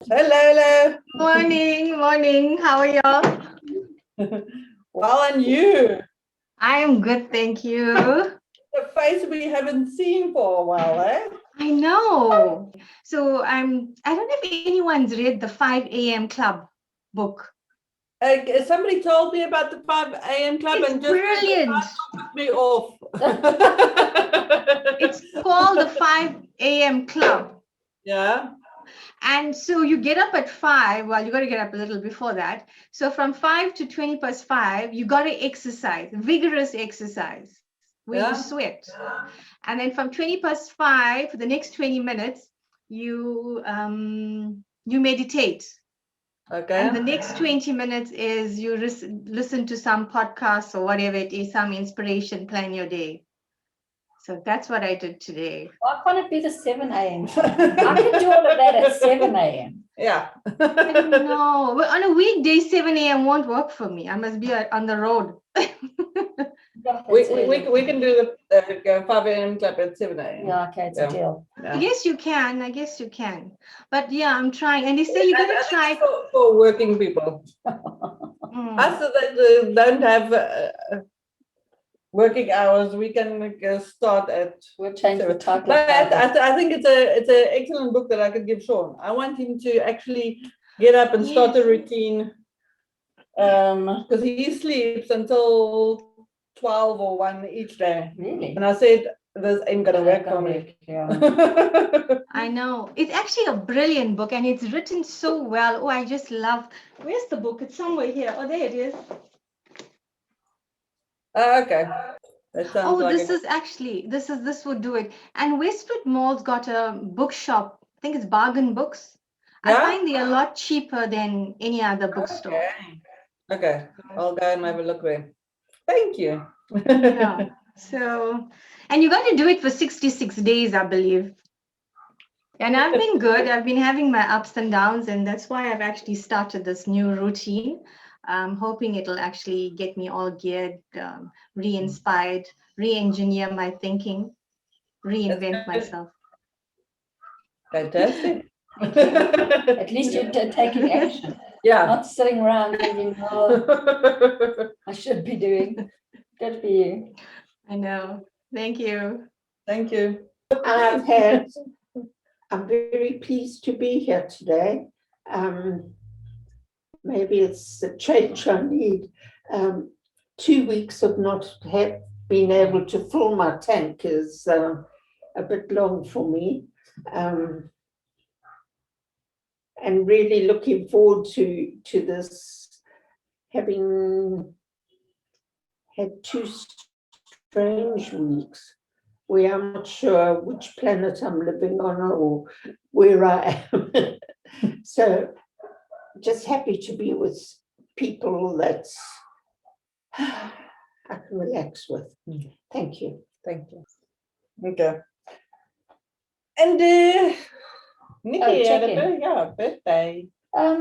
Hello. Morning. How are y'all? Well, and you? I am good, thank you. The face we haven't seen for a while, eh? I know. So I don't know if anyone's read the 5 a.m. Club book. Somebody told me about the 5 a.m. Club It's and just brilliant. put me off. It's called the 5 a.m. Club. Yeah. And so you get up at 5. Well, you got to get up a little before that. So from 5 to 20 past 5, you got to exercise, vigorous exercise where you sweat. And then from 20 past 5, for the next 20 minutes, you meditate. Okay. And the next 20 minutes is you listen to some podcasts or whatever it is, some inspiration, plan your day. So that's what I did today. Why can't it be the 7 a.m.? I can do all of that at 7 a.m. Yeah. I don't know. Well, on a weekday, 7 a.m. won't work for me. I must be on the road. We can do the 5 a.m. Club at 7 a.m. Yeah, okay, it's a deal. Yeah. I guess you can. But yeah, I'm trying. And they say you got to try. For working people. Us that don't have working hours, we can start at. We'll change the title. But I think it's an excellent book that I could give Sean. I want him to actually get up and start a routine, because he sleeps until 12 or 1 each day. Really? And I said, this ain't gonna work for me. Yeah. I know. It's actually a brilliant book and it's written so well. Oh, I just love. Where's the book? It's somewhere here. Oh, there it is. Okay. Oh, like this would do it. And Westwood Mall's got a bookshop. I think it's Bargain Books. Yeah? I find they're a lot cheaper than any other bookstore. Okay. I'll go and have a look there. Thank you. Yeah. So, and you got to do it for 66 days, I believe. And I've been good. I've been having my ups and downs, and that's why I've actually started this new routine. I'm hoping it'll actually get me all geared, re-inspired, re-engineer my thinking, reinvent myself. Fantastic. At least you're taking action. Yeah. Not sitting around thinking, oh, I should be doing. Good for you. I know. Thank you. Thank you. I'm very pleased to be here today. Maybe it's the change I need. 2 weeks of not being able to fill my tank is a bit long for me. And really looking forward to this, having had 2 strange weeks where I'm not sure which planet I'm living on or where I am. So just happy to be with people that I can relax with. Thank you. Thank you. Okay. And Nikki had a birthday. I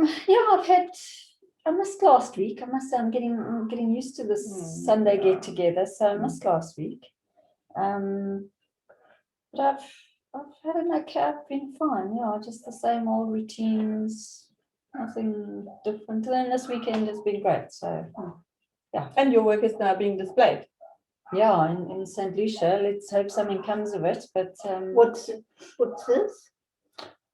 missed last week. I must say I'm getting used to this Sunday get together. So I missed last week. But I've had an okay. I've been fine. Yeah, just the same old routines. Nothing different. And then this weekend has been great. So yeah. And your work is now being displayed. Yeah, in St. Lucia. Let's hope something comes of it. But what's this?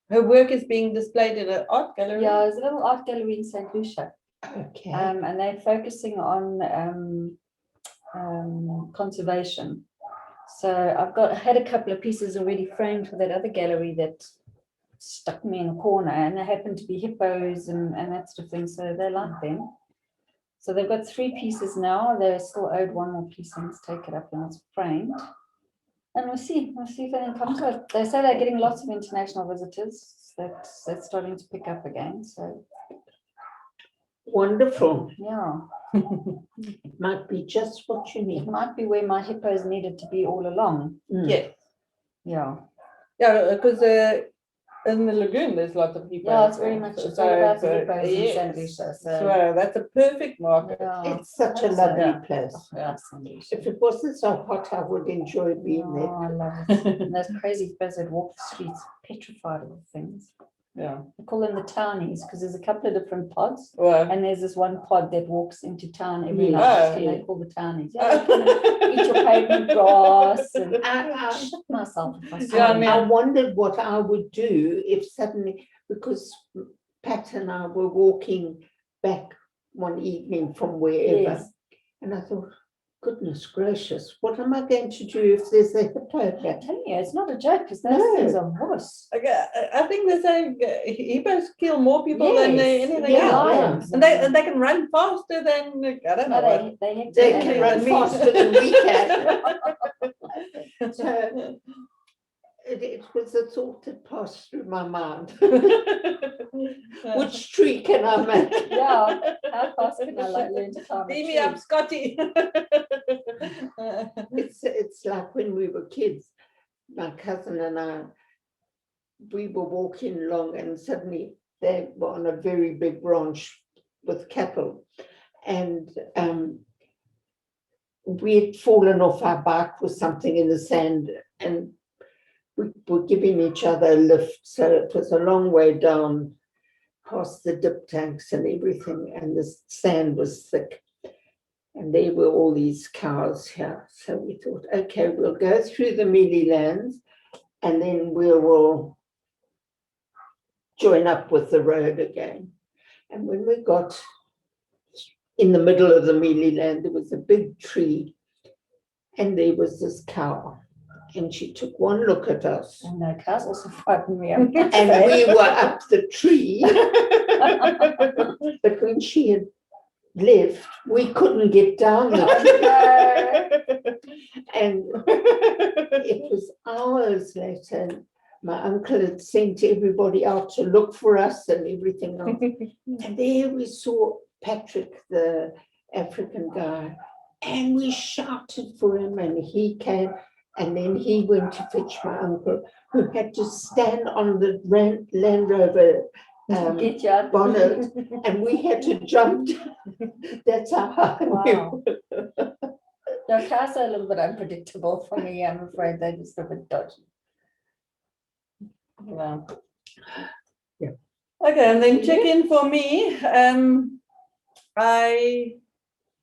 Her work is being displayed in an art gallery. Yeah, there's a little art gallery in St. Lucia. Okay. And they're focusing on conservation. So I had a couple of pieces already framed for that other gallery that stuck me in a corner, and they happen to be hippos and that sort of thing. So they like them. So they've got 3 pieces now. They're still owed 1 more piece, and let's take it up when it's framed. And we'll see if anything comes of it. They say they're getting lots of international visitors. That's starting to pick up again. So wonderful. Yeah. Might be just what you need. It might be where my hippos needed to be all along. Yes. Yeah. Yeah, because in the lagoon there's lots of hippos. Yeah, it's very much all about the hippos in St. Lucia. So that's a perfect market. Yeah, it's such a lovely place. Yeah. If it wasn't so hot, I would enjoy being there. I love it. And those crazy hippos that walk the streets, petrified of things. Yeah. I call them the townies because there's a couple of different pods. Well, And there's this one pod that walks into town every Yeah. night, Oh. and they call the townies. Yeah, they come and eat your pavement grass. And I shit myself if I saw Yeah, I them. mean- I wondered what I would do if suddenly, because Pat and I were walking back one evening from wherever, Yes. and I thought, goodness gracious, what am I going to do if there's a hippo I'm here? telling you, it's not a joke because those No. things are worse. okay, I think they say hippos kill more people than Yes, anything yeah, else. lions. And they can run faster than, I don't know No, what. they hit They the can Yeah, run me. faster than we can. So it was a thought that passed through my mind. Which tree can I make? Yeah, how fast can I learn to climb a Beam me tree? up, Scotty. It's like when we were kids, my cousin and I, we were walking along and suddenly they were on a very big ranch with cattle. And we had fallen off our bike with something in the sand and we were giving each other a lift. So it was a long way down past the dip tanks and everything. And the sand was thick. And there were all these cows here. So we thought, okay, we'll go through the mealie lands and then we will join up with the road again. And when we got in the middle of the mealie land, there was a big tree and there was this cow. And she took one look at us. And no, cows also frighten me. And we were up the tree. But when she had left, we couldn't get down the tree. And it was hours later. And my uncle had sent everybody out to look for us and everything else. And there we saw Patrick, the African guy, and we shouted for him and he came. And then he went to fetch my uncle, who had to stand on the Land Rover Get you out. bonnet, and we had to jump down. That's how high we Wow. were. No, cows are a little bit unpredictable for me. I'm afraid they're just a bit dodgy. Wow. Yeah. Okay, and then check in for me. I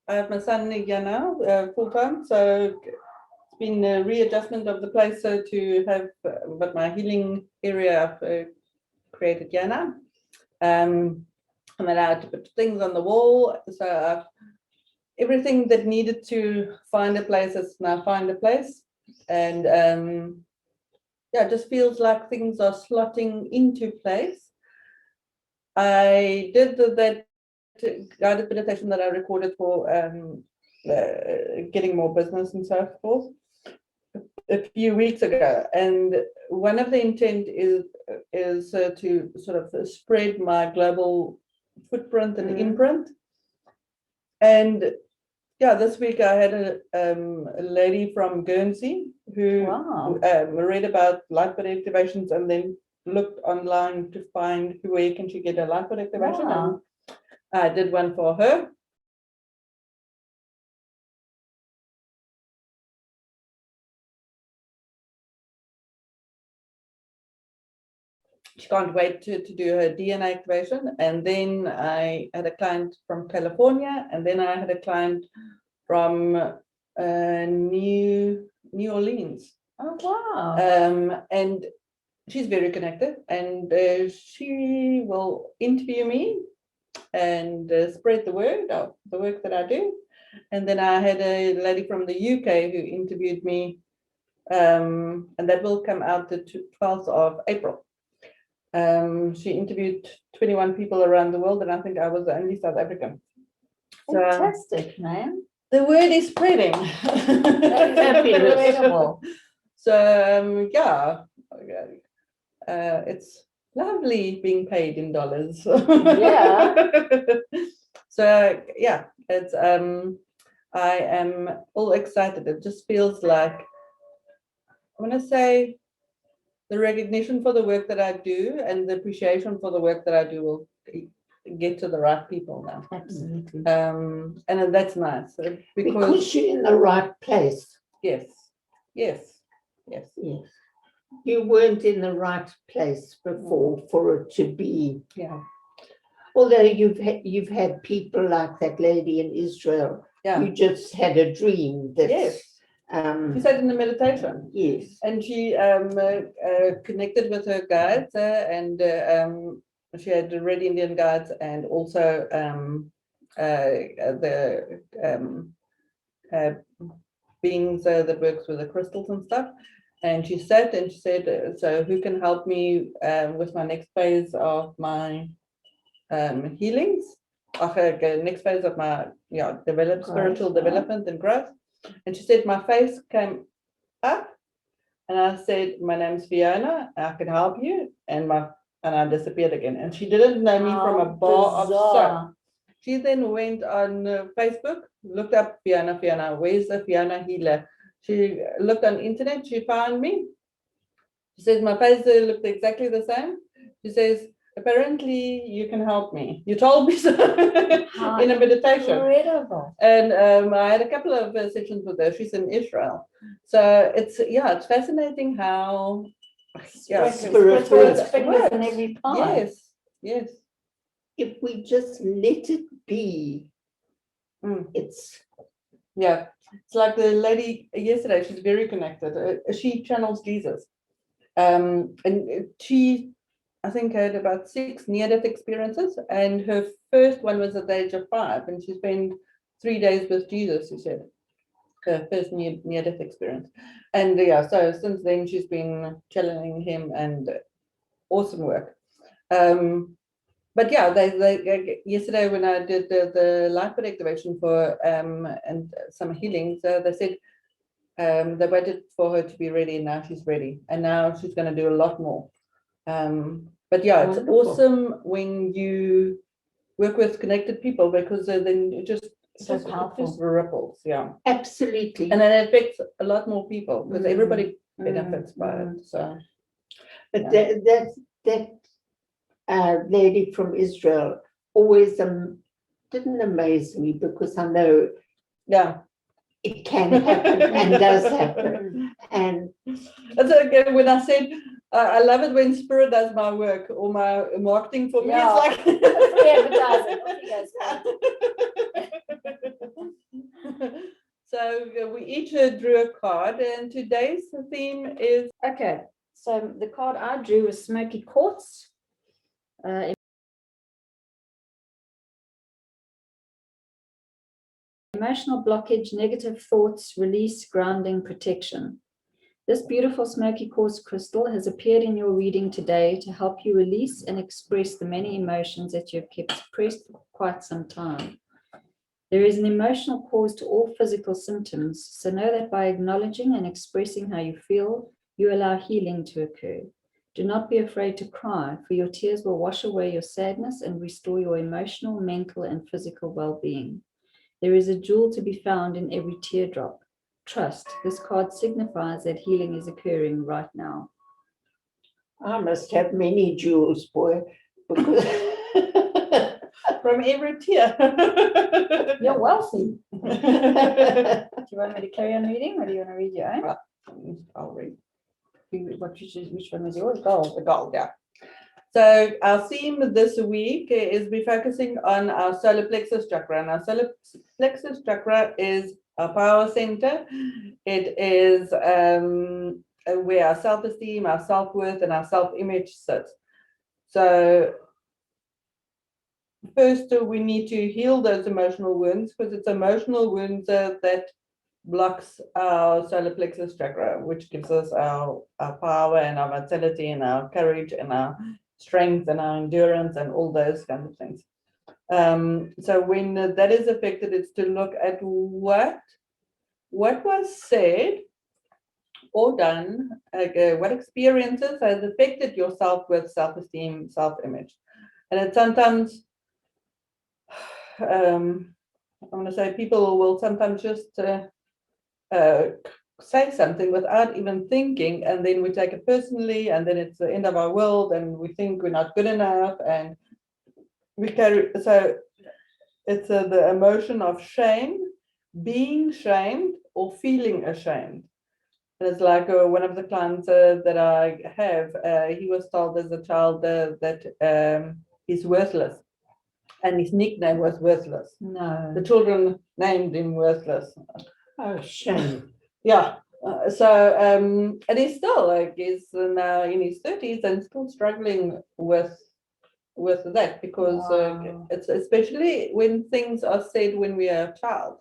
have my son here now, full time, so it's been a readjustment of the place so to have but my healing area I've created here now. I'm allowed to put things on the wall, so everything that needed to find a place has now found a place, and yeah, it just feels like things are slotting into place. I did that guided meditation that I recorded for getting more business and so forth a few weeks ago, and one of the intent is to sort of spread my global footprint and imprint. And yeah, this week I had a lady from Guernsey who Wow. read about light body activations and then looked online to find where can she get a light body activation. Wow. And I did one for her. She can't wait to do her DNA activation. And then I had a client from California, and then I had a client from New Orleans. Oh, wow. And she's very connected, and she will interview me and spread the word of the work that I do. And then I had a lady from the UK who interviewed me, and that will come out the 12th of April. She interviewed 21 people around the world, and I think I was the only South African. So Fantastic, man. the word is spreading. That's incredible. So yeah, it's lovely being paid in dollars. Yeah. So yeah, it's I am all excited. It just feels like I want to say the recognition for the work that I do and the appreciation for the work that I do will get to the right people now. Absolutely. And that's nice Because you're in the right place. yes. Yes. you weren't in the right place before for it to be. Yeah. Although you've had people like that lady in Israel, Yeah. you just had a dream that. Yes. She said in the meditation. Yes. And she connected with her guides, and she had the Red Indian guides, and also the beings that works with the crystals and stuff. And she sat and she said, so who can help me with my next phase of my healings? Next phase of my spiritual development and growth. And she said, my face came up, and I said, my name's Fiona, I can help you, and I disappeared again. And she didn't know me from a bar of soap. She then went on Facebook, looked up Fiona, where's the Fiona healer? She looked on internet, she found me. She says, my face looked exactly the same. She says, apparently you can help me. You told me so in a meditation. Incredible. And I had a couple of sessions with her. She's in Israel. So it's fascinating how spirit works works. fingers in every pie. Yes. If we just let it be, it's. Yeah. It's like the lady yesterday, she's very connected. She channels Jesus. And she, I think, had about 6 near-death experiences, and her first one was at the age of 5, and she spent 3 days with Jesus, she said, her first near-death experience. And so since then she's been channeling him, and awesome work. But they yesterday when I did the light code activation for and some healings, they said they waited for her to be ready, and now she's ready, and now she's going to do a lot more. But it's Wonderful. awesome when you work with connected people, because then it just ripples. Yeah, Absolutely. and then it affects a lot more people, because everybody benefits by it. So, but that lady from Israel always didn't amaze me, because I know it can happen and does happen. And that's again when I said I love it when spirit does my work or my marketing for me. It's like So we each drew a card, and today's theme is Okay. So the card I drew was smoky quartz. Emotional blockage, negative thoughts, release, grounding, protection. This beautiful smoky quartz crystal has appeared in your reading today to help you release and express the many emotions that you have kept suppressed for quite some time. There is an emotional cause to all physical symptoms, so know that by acknowledging and expressing how you feel, you allow healing to occur. Do not be afraid to cry, for your tears will wash away your sadness and restore your emotional, mental, and physical well-being. There is a jewel to be found in every teardrop. Trust. This card signifies that healing is occurring right now. I must have many jewels, boy, because from every tear. You're wealthy. Do you want me to carry on reading, or do you want to read your own? I'll read. Which one was yours? Gold. The gold, yeah. So our theme this week is we're focusing on our solar plexus chakra, and our solar plexus chakra is our power center. It is where our self-esteem, our self-worth, and our self-image sits. So first, we need to heal those emotional wounds, because it's emotional wounds that blocks our solar plexus chakra, which gives us our power and our vitality and our courage and our strength and our endurance and all those kinds of things. So when that is affected, it's to look at what was said or done, what experiences has affected your self-worth, self-esteem, self-image. And it's sometimes, I'm going to say, people will sometimes just say something without even thinking, and then we take it personally, and then it's the end of our world, and we think we're not good enough, and we carry. So it's the emotion of shame, being shamed, or feeling ashamed. And it's like one of the clients that I have, he was told as a child that he's worthless. And his nickname was Worthless. No. The children named him Worthless. Oh, shame. Yeah. And he's still like he's now in his 30s and still struggling with that because Wow. it's especially when things are said when we are a child.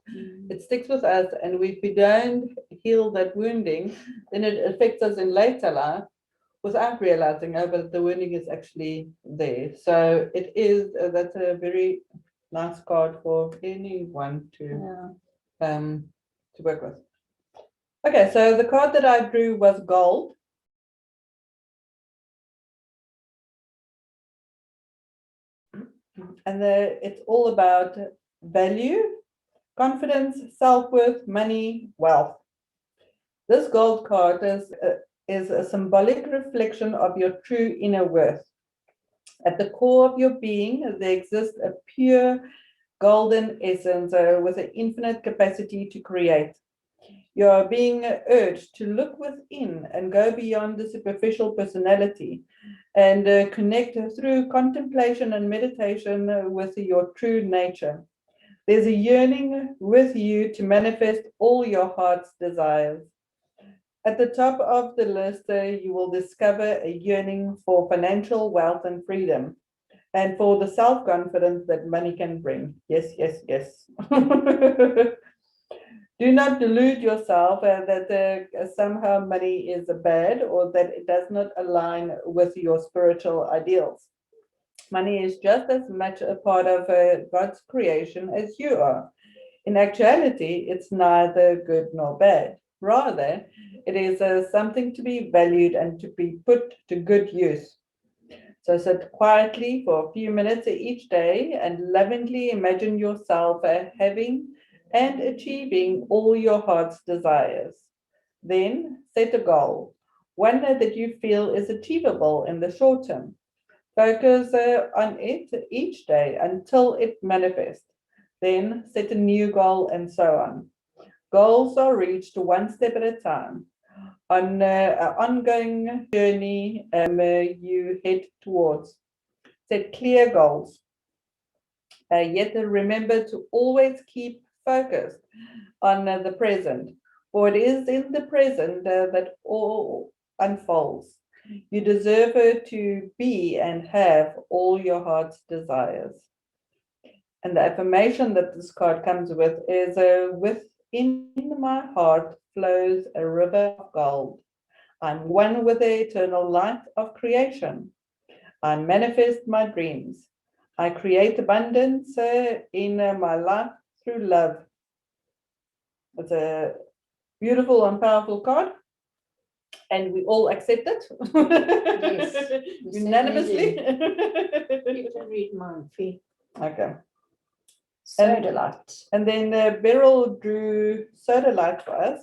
It sticks with us, and if we don't heal that wounding, then it affects us in later life without realizing, but the wounding is actually there. So it is, that's a very nice card for anyone to work with. Okay, so the card that I drew was gold. And it's all about value, confidence, self-worth, money, wealth. This gold card is a symbolic reflection of your true inner worth. At the core of your being, there exists a pure golden essence with an infinite capacity to create. You are being urged to look within and go beyond the superficial personality and connect through contemplation and meditation with your true nature. There's a yearning with you to manifest all your heart's desires. At the top of the list, you will discover a yearning for financial wealth and freedom, and for the self-confidence that money can bring. Yes, yes, yes. Do not delude yourself that somehow money is bad or that it does not align with your spiritual ideals. Money is just as much a part of God's creation as you are. In actuality, it's neither good nor bad. Rather, it is something to be valued and to be put to good use. So sit quietly for a few minutes each day and lovingly imagine yourself having and achieving all your heart's desires. Then set a goal, one that you feel is achievable in the short term. Focus on it each day until it manifests. Then set a new goal and so on. Goals are reached one step at a time. On an ongoing journey you head towards. Set clear goals. Yet remember to always keep focused on the present, for it is in the present that all unfolds. You deserve to be and have all your heart's desires. And the affirmation that this card comes with is within my heart flows a river of gold. I'm one with the eternal light of creation. I manifest my dreams. I create abundance in my life through love. It's a beautiful and powerful card, and we all accept it. Yes, Unanimously. You can read mine, Fee. Okay. Soda light. And then Beryl drew soda light for us.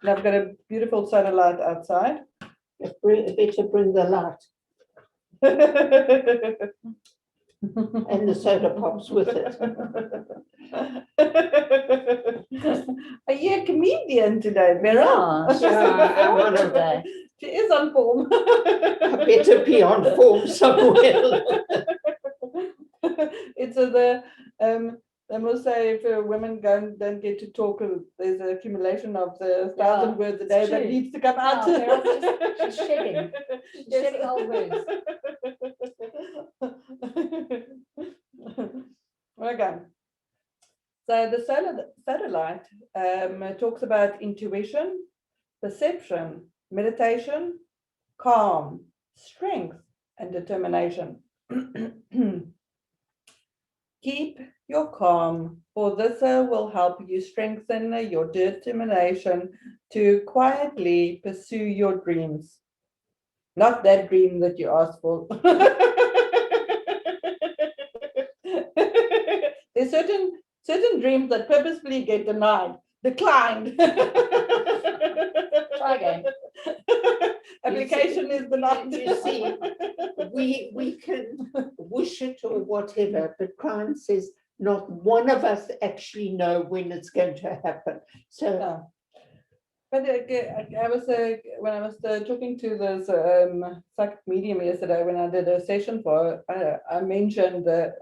And I've got a beautiful soda light outside. Better bring the light and the soda pops with it. Are you a comedian today, Beryl? Yeah, she's Yeah, on one form of today. She is on form. I better be on form somewhere. It's they must say if women don't get to talk, there's an accumulation of the 1,000 words a day that true. needs to come out. Beryl's she's shedding. She's Yes. shedding old words. Okay. So the solar light talks about intuition, perception, meditation, calm, strength, and determination. Keep your calm, for this will help you strengthen your determination to quietly pursue your dreams. Not that dream that you asked for. There's certain dreams that purposefully get declined. Try again. Application is denied. You see, we can wish it or whatever, but Klein says not one of us actually know when it's going to happen. So, Yeah. But I was when I was talking to this psychic medium yesterday when I did a session for, I mentioned that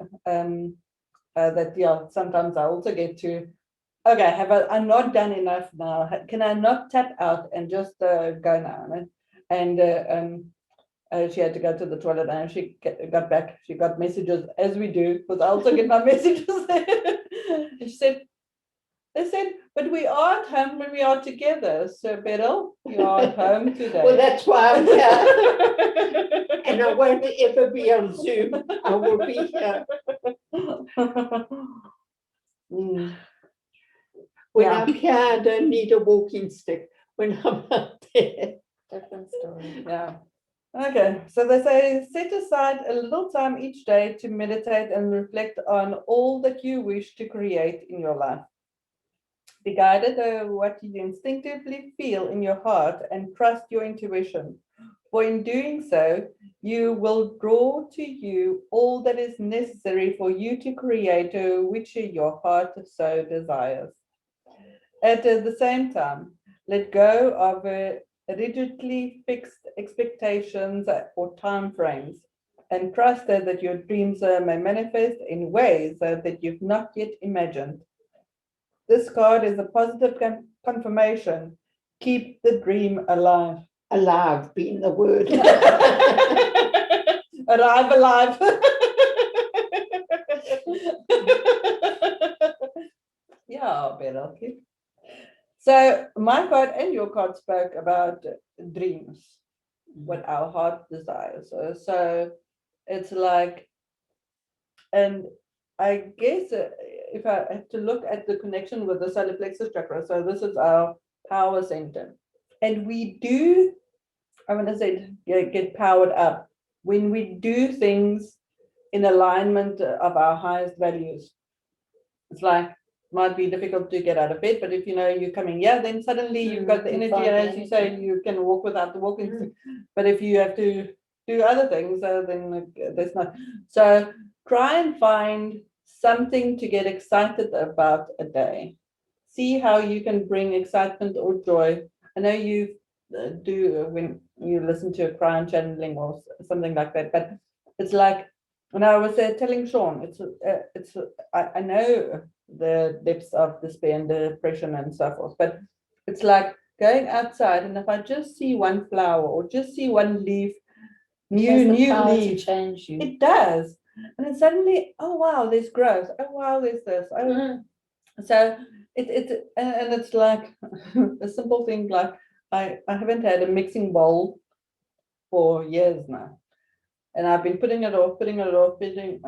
yeah, sometimes I also get to, okay, I'm not done enough now. Can I not tap out and just go now? And she had to go to the toilet, and she got back. She got messages, as we do, because I also get my messages there. And she said, they said, but we are at home when we are together. So, Beryl, you are at home today. well, that's why I'm here. And I won't ever be on Zoom. I will be here. Mm. When Yeah. I'm here, I don't need a walking stick. When I'm out there. Different story. Yeah. Okay. So they say set aside a little time each day to meditate and reflect on all that you wish to create in your life. Be guided by what you instinctively feel in your heart and trust your intuition. For in doing so, you will draw to you all that is necessary for you to create which your heart so desires. At the same time, let go of rigidly fixed expectations or time frames and trust that your dreams may manifest in ways that you've not yet imagined. This card is a positive confirmation. Keep the dream alive. Alive being the word. Arrive alive. Yeah, better. So my card and your card spoke about dreams, what our heart desires. So it's like, and I guess if I have to look at the connection with the solar plexus chakra, so this is our power center. And we do, I want to say, get powered up when we do things in alignment of our highest values. It's like, might be difficult to get out of bed, but if you know you're coming here, then suddenly you've got the energy, and as you say, you can walk without the walking stick. But if you have to do other things, then there's not. So try and find something to get excited about a day. See how you can bring excitement or joy. I know you do when you listen to a crown channeling or something like that, but it's like, when I was telling Sean, I know the depths of despair and depression and so forth, but it's like going outside, and if I just see one flower or just see one leaf, new leaf, change you. it does. And then suddenly, oh wow, there's growth. Oh wow, there's this. So and it's like a simple thing, like I haven't had a mixing bowl for years now. And I've been putting it off, and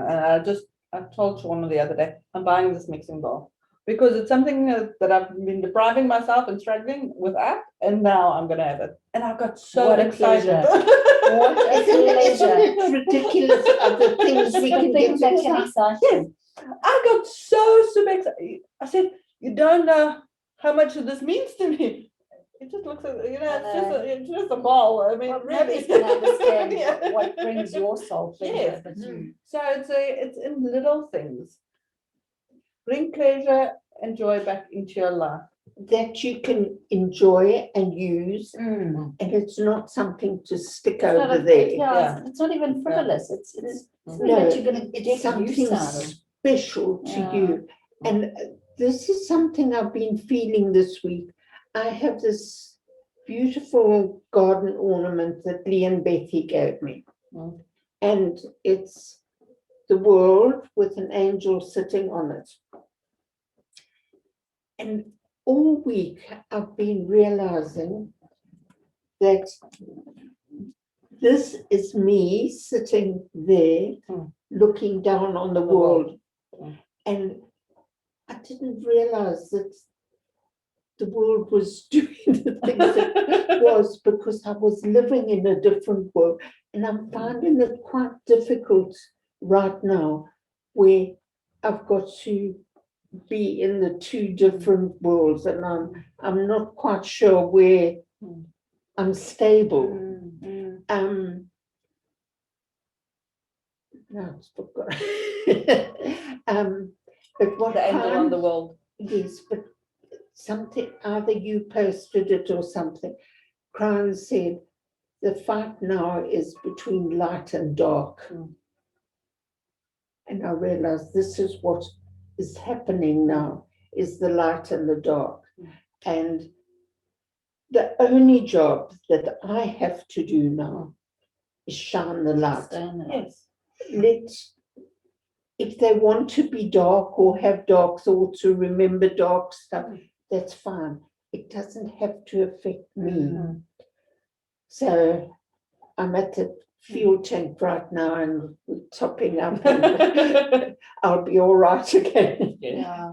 I told Sean the other day, I'm buying this mixing bowl because it's something that I've been depriving myself and struggling without, and now I'm going to have it. And I got so excited. What a pleasure. Isn't it ridiculous of the things we can get that can excited? excite Yes, you. I got so super excited. I said, you don't know how much this means to me. It just looks like, it's just a ball. I mean, Well, really. nobody's going to understand Yeah. what brings your soul pleasure, Yes. but you. So it's in little things. Bring pleasure and joy back into your life. That you can enjoy and use, and it's not something to stick over there. Yeah. It's not even frivolous. It's something No, that you're going to get It's something use out of. special to Yeah. you. And this is something I've been feeling this week. I have this beautiful garden ornament that Lee and Betty gave me. And it's the world with an angel sitting on it. And all week I've been realizing that this is me sitting there looking down on the world. And I didn't realize that the world was doing the things it was because I was living in a different world. And I'm finding it quite difficult right now where I've got to be in the two different worlds, and I'm not quite sure where I'm stable. No, it's forgotten. But what the angle on the Kran- world. Yes, but something, either you posted it or something. Crown said, the fight now is between light and dark. Mm. And I realized this is what is happening now, is the light and the dark. Mm. And the only job that I have to do now is shine the light. Yes. If they want to be dark or have dark thoughts or remember dark stuff, that's fine. It doesn't have to affect me. Mm. So I'm at the fuel tank right now and we're topping up. And I'll be all right again. Yeah.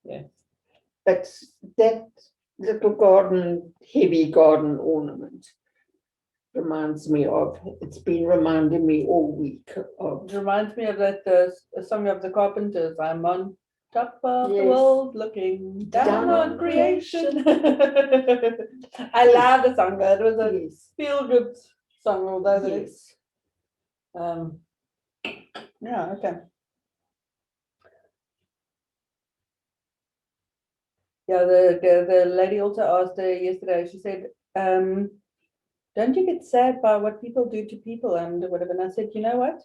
Yeah. But that little garden, heavy garden ornament reminds me of, it's been reminding me all week of. It reminds me of that song of the Carpenters. I'm on top of the Yes. world looking down Down on on creation. I love the song. It was a Yes. feel-good song, although Yes. yeah, okay. Yeah, the lady also asked yesterday, she said, don't you get sad by what people do to people and whatever? And I said, you know what?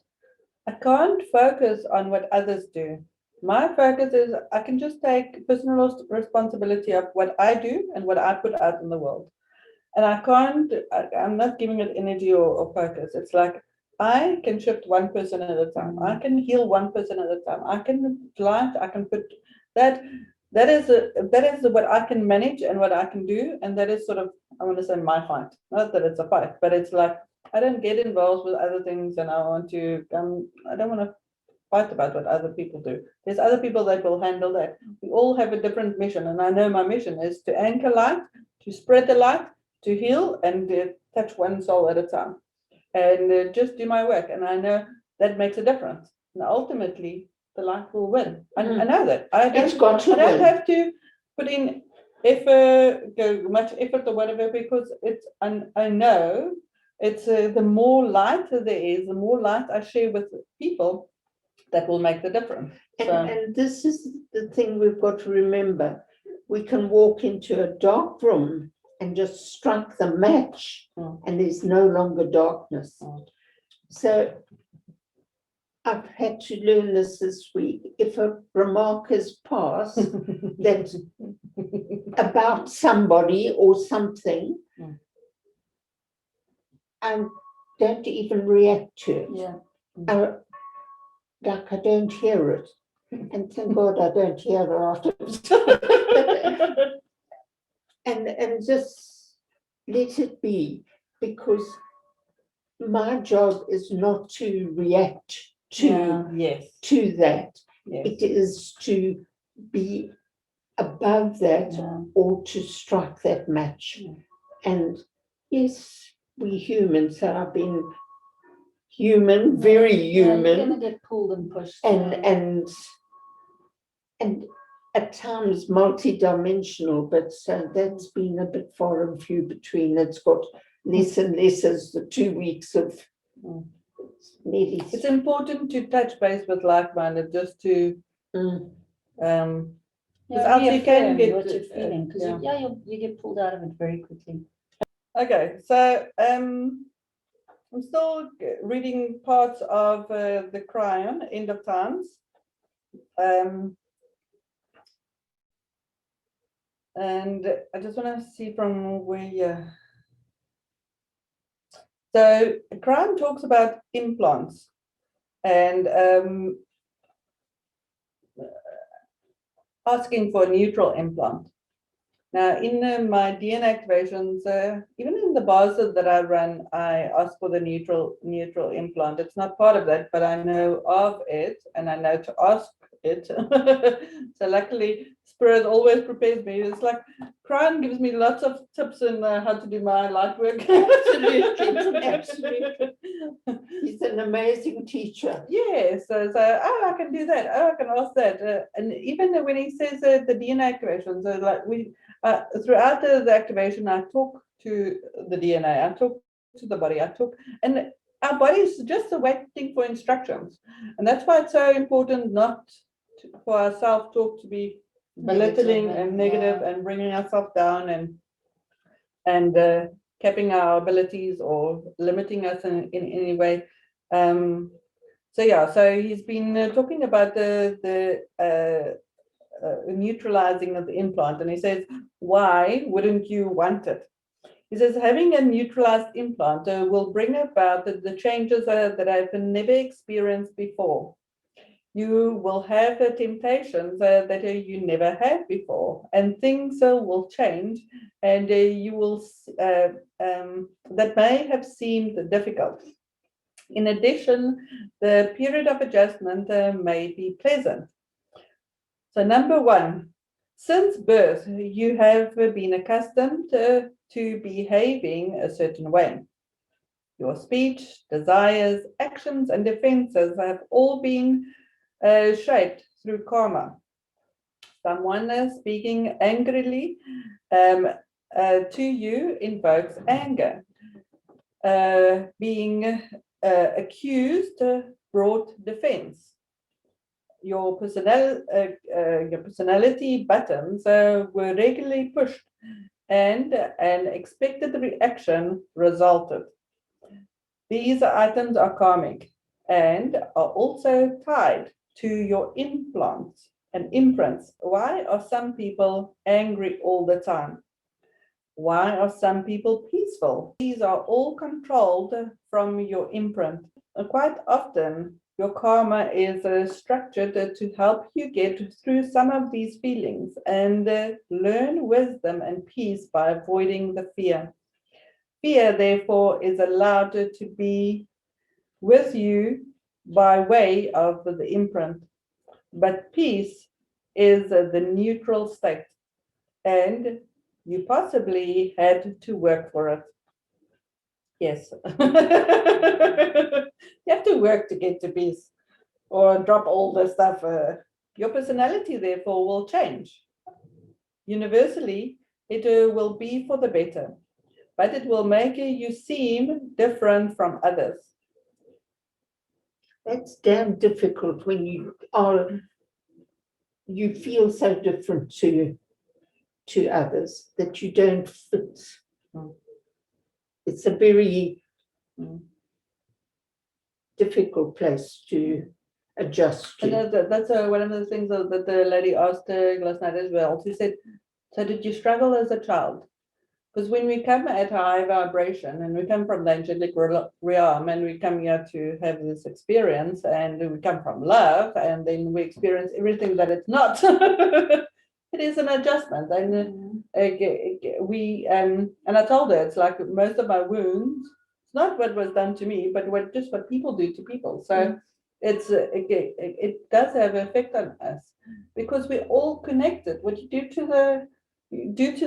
I can't focus on what others do. My focus is I can just take personal responsibility of what I do and what I put out in the world. And I'm not giving it energy or focus. It's like I can shift one person at a time. I can heal one person at a time. I can light, I can put that. That is what I can manage and what I can do. And that is sort of, I want to say, my fight. Not that it's a fight, but it's like I don't get involved with other things, and I don't want to fight about what other people do. There's other people that will handle that. We all have a different mission, and I know my mission is to anchor light, to spread the light, to heal, and touch one soul at a time, and just do my work. And I know that makes a difference. And ultimately, the light will win. I know that. I don't have to put in effort, much effort or whatever, because it's. I know it's the more light there is, the more light I share with people, that will make the difference. And this is the thing we've got to remember. We can walk into a dark room and just strike the match, and there's no longer darkness. So I've had to learn this week. If a remark is passed that about somebody or something, I don't even react to it. Yeah. Like I don't hear it. And thank God I don't hear it afterwards. and just let it be, because my job is not to react to that. Yes. It is to be above that, or to strike that match. And yes, we humans, so I've been human, very human. You're going to get pulled and pushed. And at times multi-dimensional, but that's been a bit far and few between. It's got less and less as the 2 weeks of nearly. It's important to touch base with like-minded, just to you can get what you're feeling, because you get pulled out of it very quickly. Okay, so I'm still reading parts of the Cryon, End of Times. And I just want to see from where. So Cryon talks about implants and asking for a neutral implant. Now, in my DNA activations, even in the bars that I run, I ask for the neutral implant. It's not part of that, but I know of it, and I know to ask it. So luckily, Spirit always prepares me. It's like Cryon gives me lots of tips on how to do my light work. Absolutely. He's an amazing teacher. Yes, so I can do that. I can ask that. And even when he says the DNA activation, so like throughout the activation, I talk to the DNA, I talk to the body, and our body is just waiting for instructions. And that's why it's so important not for our self-talk to be belittling and negative and bringing ourselves down and capping our abilities or limiting us in any way. So he's been talking about the neutralizing of the implant, and he says, why wouldn't you want it? He says, having a neutralized implant will bring about the changes that I've never experienced before. You will have the temptations that you never had before, and things will change, and you will that may have seemed difficult. In addition, the period of adjustment may be pleasant. So number one, since birth, you have been accustomed to behaving a certain way. Your speech, desires, actions, and defenses have all been shaped through karma. Someone speaking angrily to you invokes anger. Being accused brought defense. Your personality buttons were regularly pushed, and an expected reaction resulted. These items are karmic and are also tied to your implants and imprints. Why are some people angry all the time? Why are some people peaceful? These are all controlled from your imprint. Quite often, your karma is structured to help you get through some of these feelings and learn wisdom and peace by avoiding the fear. Fear, therefore, is allowed to be with you by way of the imprint. But peace is the neutral state, and you possibly had to work for it. Yes. You have to work to get to peace or drop all the stuff. Your personality, therefore, will change. Universally, it will be for the better, but it will make you seem different from others. That's damn difficult when you feel so different to others that you don't fit. It's a very difficult place to adjust to. And that's one of the things that the lady asked last night as well. She said, so did you struggle as a child? Because when we come at high vibration and we come from the angelic realm and we come here to have this experience and we come from love and then we experience everything that it's not, it is an adjustment. And and I told her, it's like most of my wounds, it's not what was done to me, but what people do to people. So it does have an effect on us because we're all connected. What you do to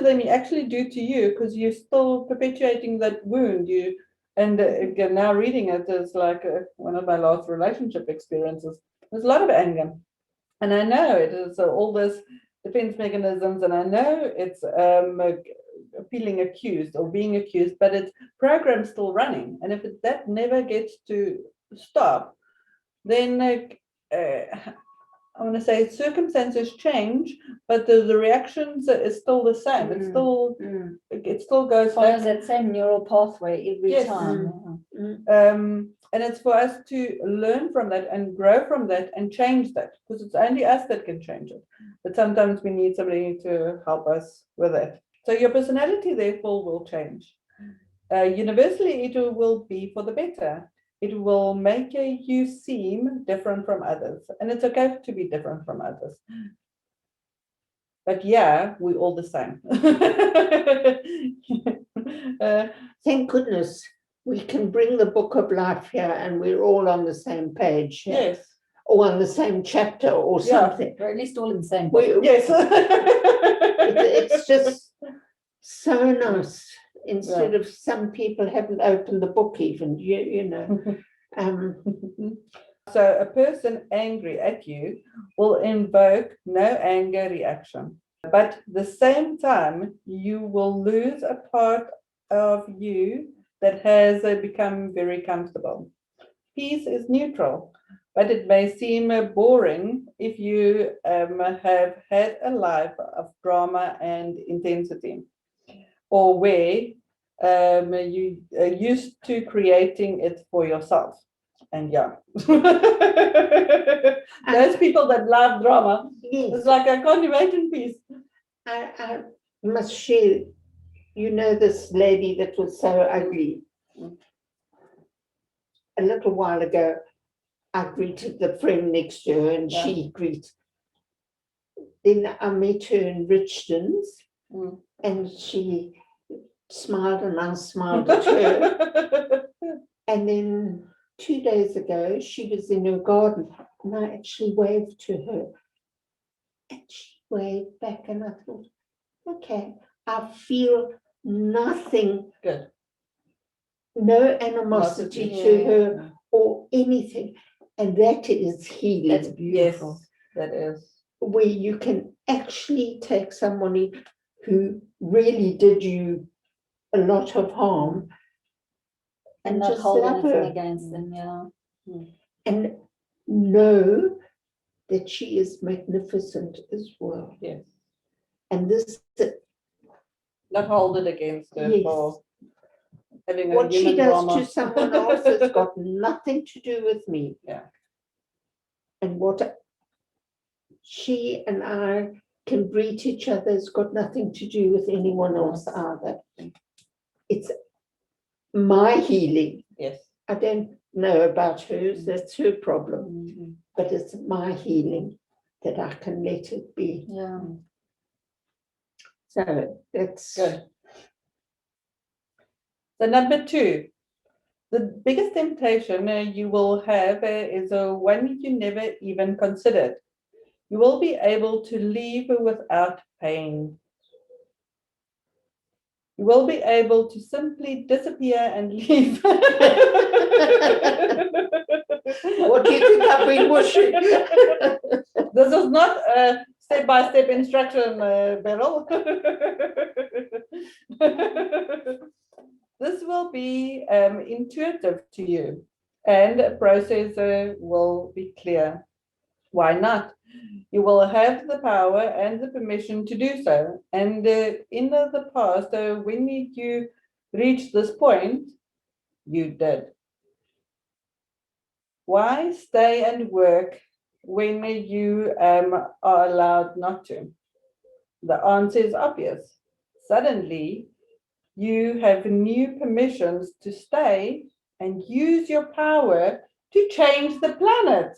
them, you actually do to you, because you're still perpetuating that wound. Again, now reading it is like one of my last relationship experiences. There's a lot of anger, and I know it is all this defense mechanisms, and I know it's feeling accused or being accused, but it's program still running. And if that never gets to stop, then I want to say circumstances change, but the reactions is still the same. It's still it still goes follows that same neural pathway every time. And it's for us to learn from that and grow from that and change that, because it's only us that can change it. But sometimes we need somebody to help us with it. So your personality, therefore, will change. Universally, it will be for the better. It will make you seem different from others. And it's okay to be different from others. But yeah, we're all the same. Thank goodness we can bring the book of life here and we're all on the same page. Yes. Or on the same chapter or something. Or at least all in the same book. Yes. It's just so nice. Instead of some people haven't opened the book even, you know. So a person angry at you will invoke no anger reaction. But at the same time, you will lose a part of you that has become very comfortable. Peace is neutral, but it may seem boring if you have had a life of drama and intensity, or where you are used to creating it for yourself. And yeah, those people that love drama, Yes, it's like I can't imagine peace. I must share, you know, this lady that was so ugly. A little while ago, I greeted the friend next to her and she greeted. Then I met her in Richton's and she smiled and I smiled at her. And then 2 days ago, she was in her garden and I actually waved to her. And she waved back and I thought, okay, I feel nothing, Good. no animosity to her or anything. And that is healing. That's beautiful. Yes, that is. Where you can actually take somebody who really did you a lot of harm And not just hold love anything her. against them, yeah. And know that she is magnificent as well. Yes. And this, Not hold it against her Yes. for having what a she human does drama. to someone else has got nothing to do with me. Yeah. And what she and I can greet each other has got nothing to do with anyone else either. It's my healing. Yes. I don't know about hers, that's her problem. Mm-hmm. But it's my healing that I can let it be. Yeah. So that's Good. So number 2, the biggest temptation you will have is one you never even considered. You will be able to leave without pain. You will be able to simply disappear and leave. What do you think I've been wishing? This is not a step-by-step instruction, Beryl. This will be intuitive to you, and the process will be clear. Why not? You will have the power and the permission to do so. And in the past, when you reached this point, you did. Why stay and work when you are allowed not to? The answer is obvious. Suddenly, you have new permissions to stay and use your power to change the planet.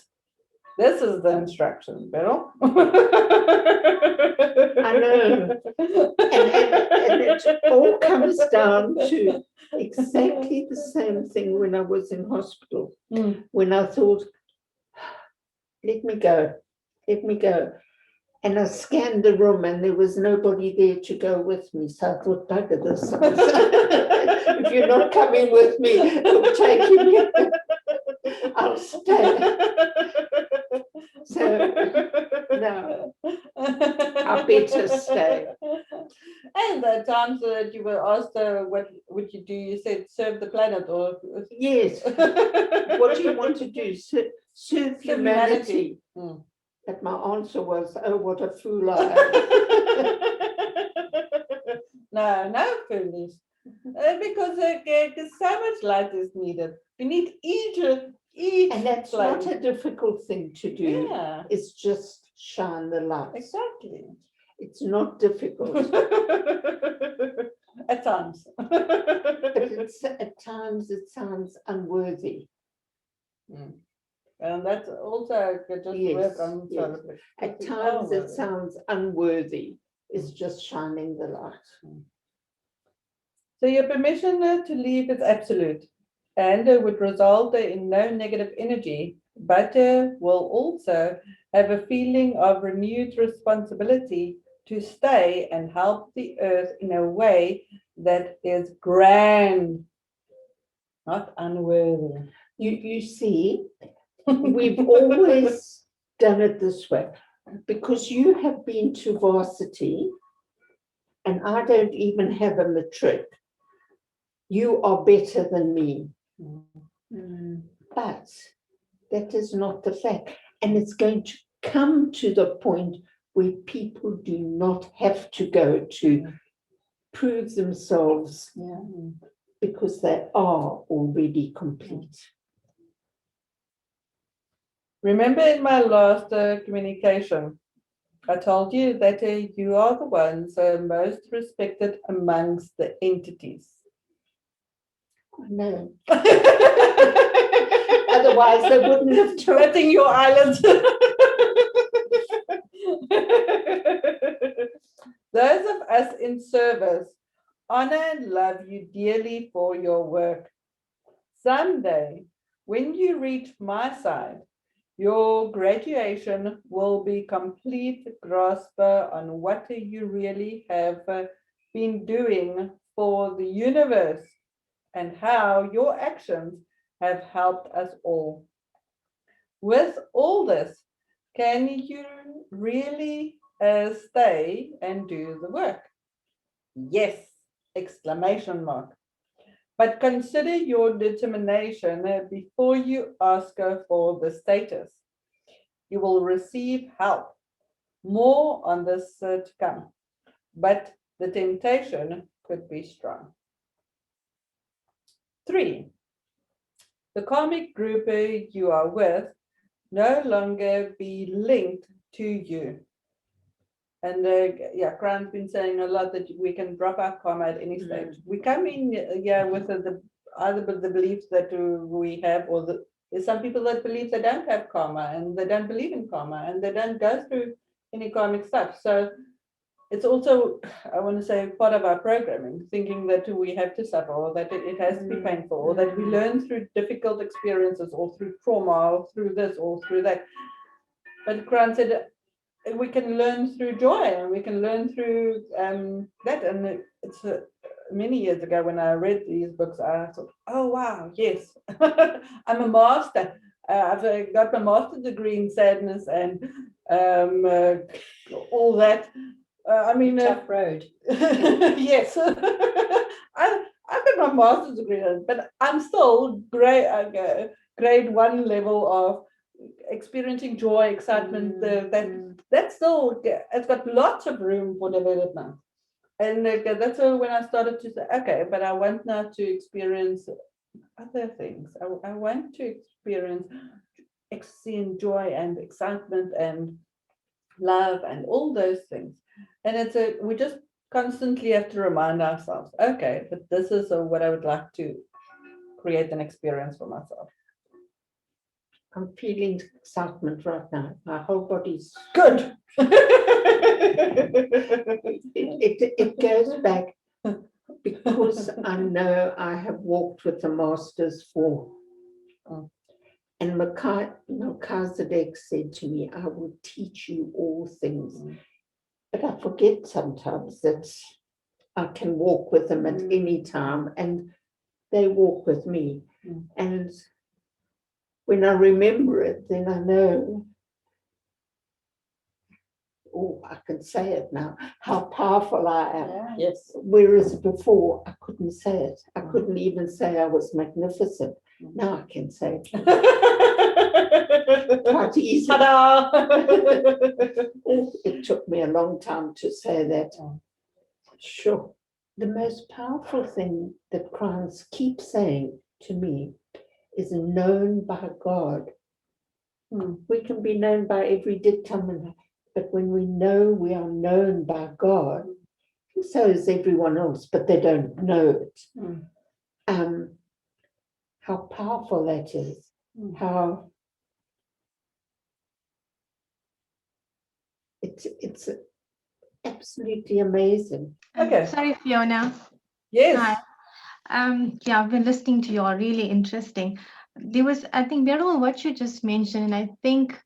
This is the instruction, Beryl. I know. And it all comes down to exactly the same thing when I was in hospital, when I thought, let me go. And I scanned the room and there was nobody there to go with me. So I thought, bugger this. If you're not coming with me, you're taking me. I'll stay. So, no, I better stay. And the times that you were asked what would you do, you said serve the planet or Yes. What do you want to do? Serve humanity. But my answer was, oh, what a fool I am. No foolish. Because so much light is needed. We need each And that's flame. not a difficult thing to do. Yeah, It's just shine the light. exactly. It's not difficult. At times. But at times it sounds unworthy. And that's also just work on. Yes. At times it sounds unworthy. It's just shining the light. So your permission to leave is absolute and would result in no negative energy, but will also have a feeling of renewed responsibility to stay and help the earth in a way that is grand, not unworthy. You see, we've always done it this way because you have been to varsity and I don't even have a matric. You are better than me. But That is not the fact. And it's going to come to the point where people do not have to go to prove themselves because they are already complete. Remember in my last communication, I told you that you are the ones most respected amongst the entities. No. Otherwise, they wouldn't have told. Sweating your eyelids. Those of us in service honor and love you dearly for your work. Someday, when you reach my side, your graduation will be complete grasp on what you really have been doing for the universe and how your actions have helped us all. With all this, can you really stay and do the work? Yes! Exclamation mark. But consider your determination before you ask for the status. You will receive help. More on this to come. But the temptation could be strong. 3. The karmic group you are with no longer be linked to you. And Kran's been saying a lot that we can drop our karma at any stage. We come in with either the beliefs that we have, or there's some people that believe they don't have karma and they don't believe in karma and they don't go through any karmic stuff. So it's also, I want to say, part of our programming, thinking that we have to suffer, or that it has to be painful, or that we learn through difficult experiences, or through trauma, or through this, or through that. But Kran said, we can learn through joy, and we can learn through that. And it's many years ago when I read these books, I thought, oh wow, yes, I'm a master. I've got my master's degree in sadness and all that. Tough road. Yes. I've got my master's degree, but I'm still grade 1 level of experiencing joy, excitement. That's still, it's got lots of room for development. And that's when I started to say, okay, but I want now to experience other things. I want to experience ecstasy, joy and excitement and love and all those things. And we just constantly have to remind ourselves, okay, but this is what I would like to create an experience for myself. I'm feeling excitement right now. My whole body's good. It goes back because I know I have walked with the masters for. And Melchizedek said to me, I will teach you all things. But I forget sometimes that I can walk with them at any time, and they walk with me. And when I remember it, then I know, I can say it now, how powerful I am. Yeah. Yes. Whereas before, I couldn't say it. I couldn't even say I was magnificent. Now I can say it. Quite easy. Ta-da! It took me a long time to say that. Sure. The most powerful thing that Christ keeps saying to me is known by God. We can be known by every dictum, but when we know we are known by God, so is everyone else, but they don't know it. How powerful that is. How it's absolutely amazing. Okay. Sorry, Fiona. Yes. Hi. I've been listening to you all, really interesting. I think, Beryl, what you just mentioned, and I think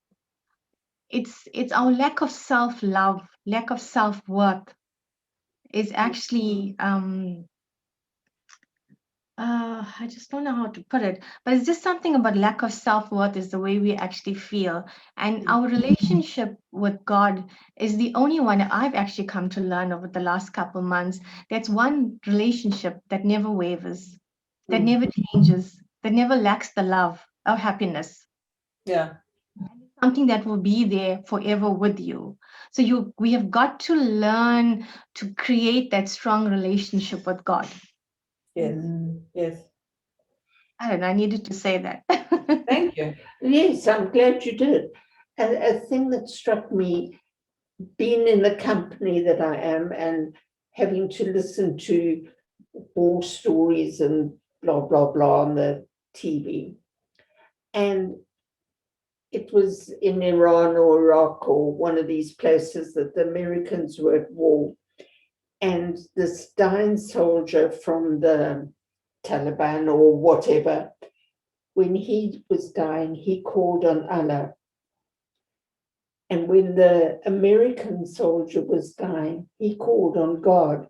it's our lack of self-love, lack of self-worth is actually, I just don't know how to put it, but it's just something about lack of self-worth is the way we actually feel. And our relationship with God is the only one I've actually come to learn over the last couple months. That's one relationship that never wavers, that never changes, that never lacks the love or happiness. Yeah. Something that will be there forever with you. So we have got to learn to create that strong relationship with God. Yes. Yes. I don't know, I needed to say that. Thank you. Yes, I'm glad you did. And a thing that struck me, being in the company that I am and having to listen to war stories and blah, blah, blah on the TV. And it was in Iran or Iraq or one of these places that the Americans were at war. And this dying soldier from the Taliban or whatever, when he was dying, he called on Allah. And when the American soldier was dying, he called on God.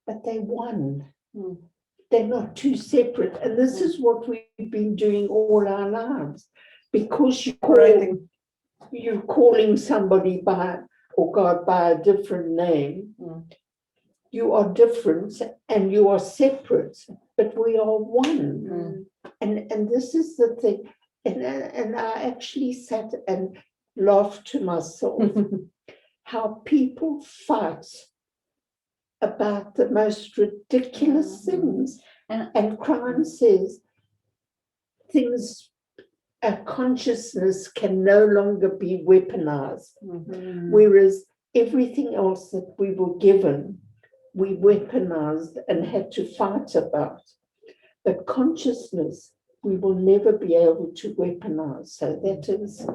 But they won. They're not two separate. And this is what we've been doing all our lives. Because you're calling somebody by or God by a different name, you are different and you are separate, but we are one. And this is the thing. And I actually sat and laughed to myself how people fight about the most ridiculous things. And crime says things, a consciousness can no longer be weaponized, whereas everything else that we were given, we weaponized and had to fight about. But consciousness, we will never be able to weaponize. So that is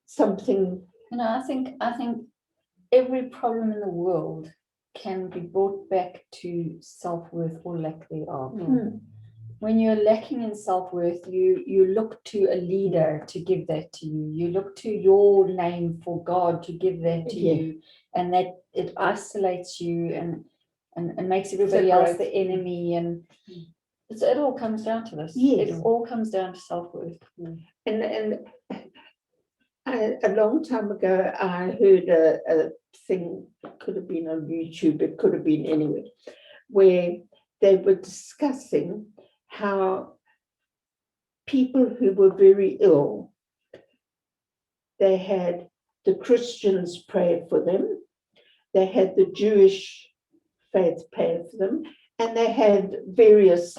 something. I think every problem in the world can be brought back to self-worth or lack thereof. When you're lacking in self-worth, you look to a leader to give that to you. You look to your name for God to give that to you, and that it isolates you and makes everybody else the enemy. And it all comes down to this. Yes. It all comes down to self-worth. And a long time ago, I heard a thing, could have been on YouTube, it could have been anywhere, where they were discussing how people who were very ill, they had the Christians pray for them, they had the Jewish faith pray for them, and they had various.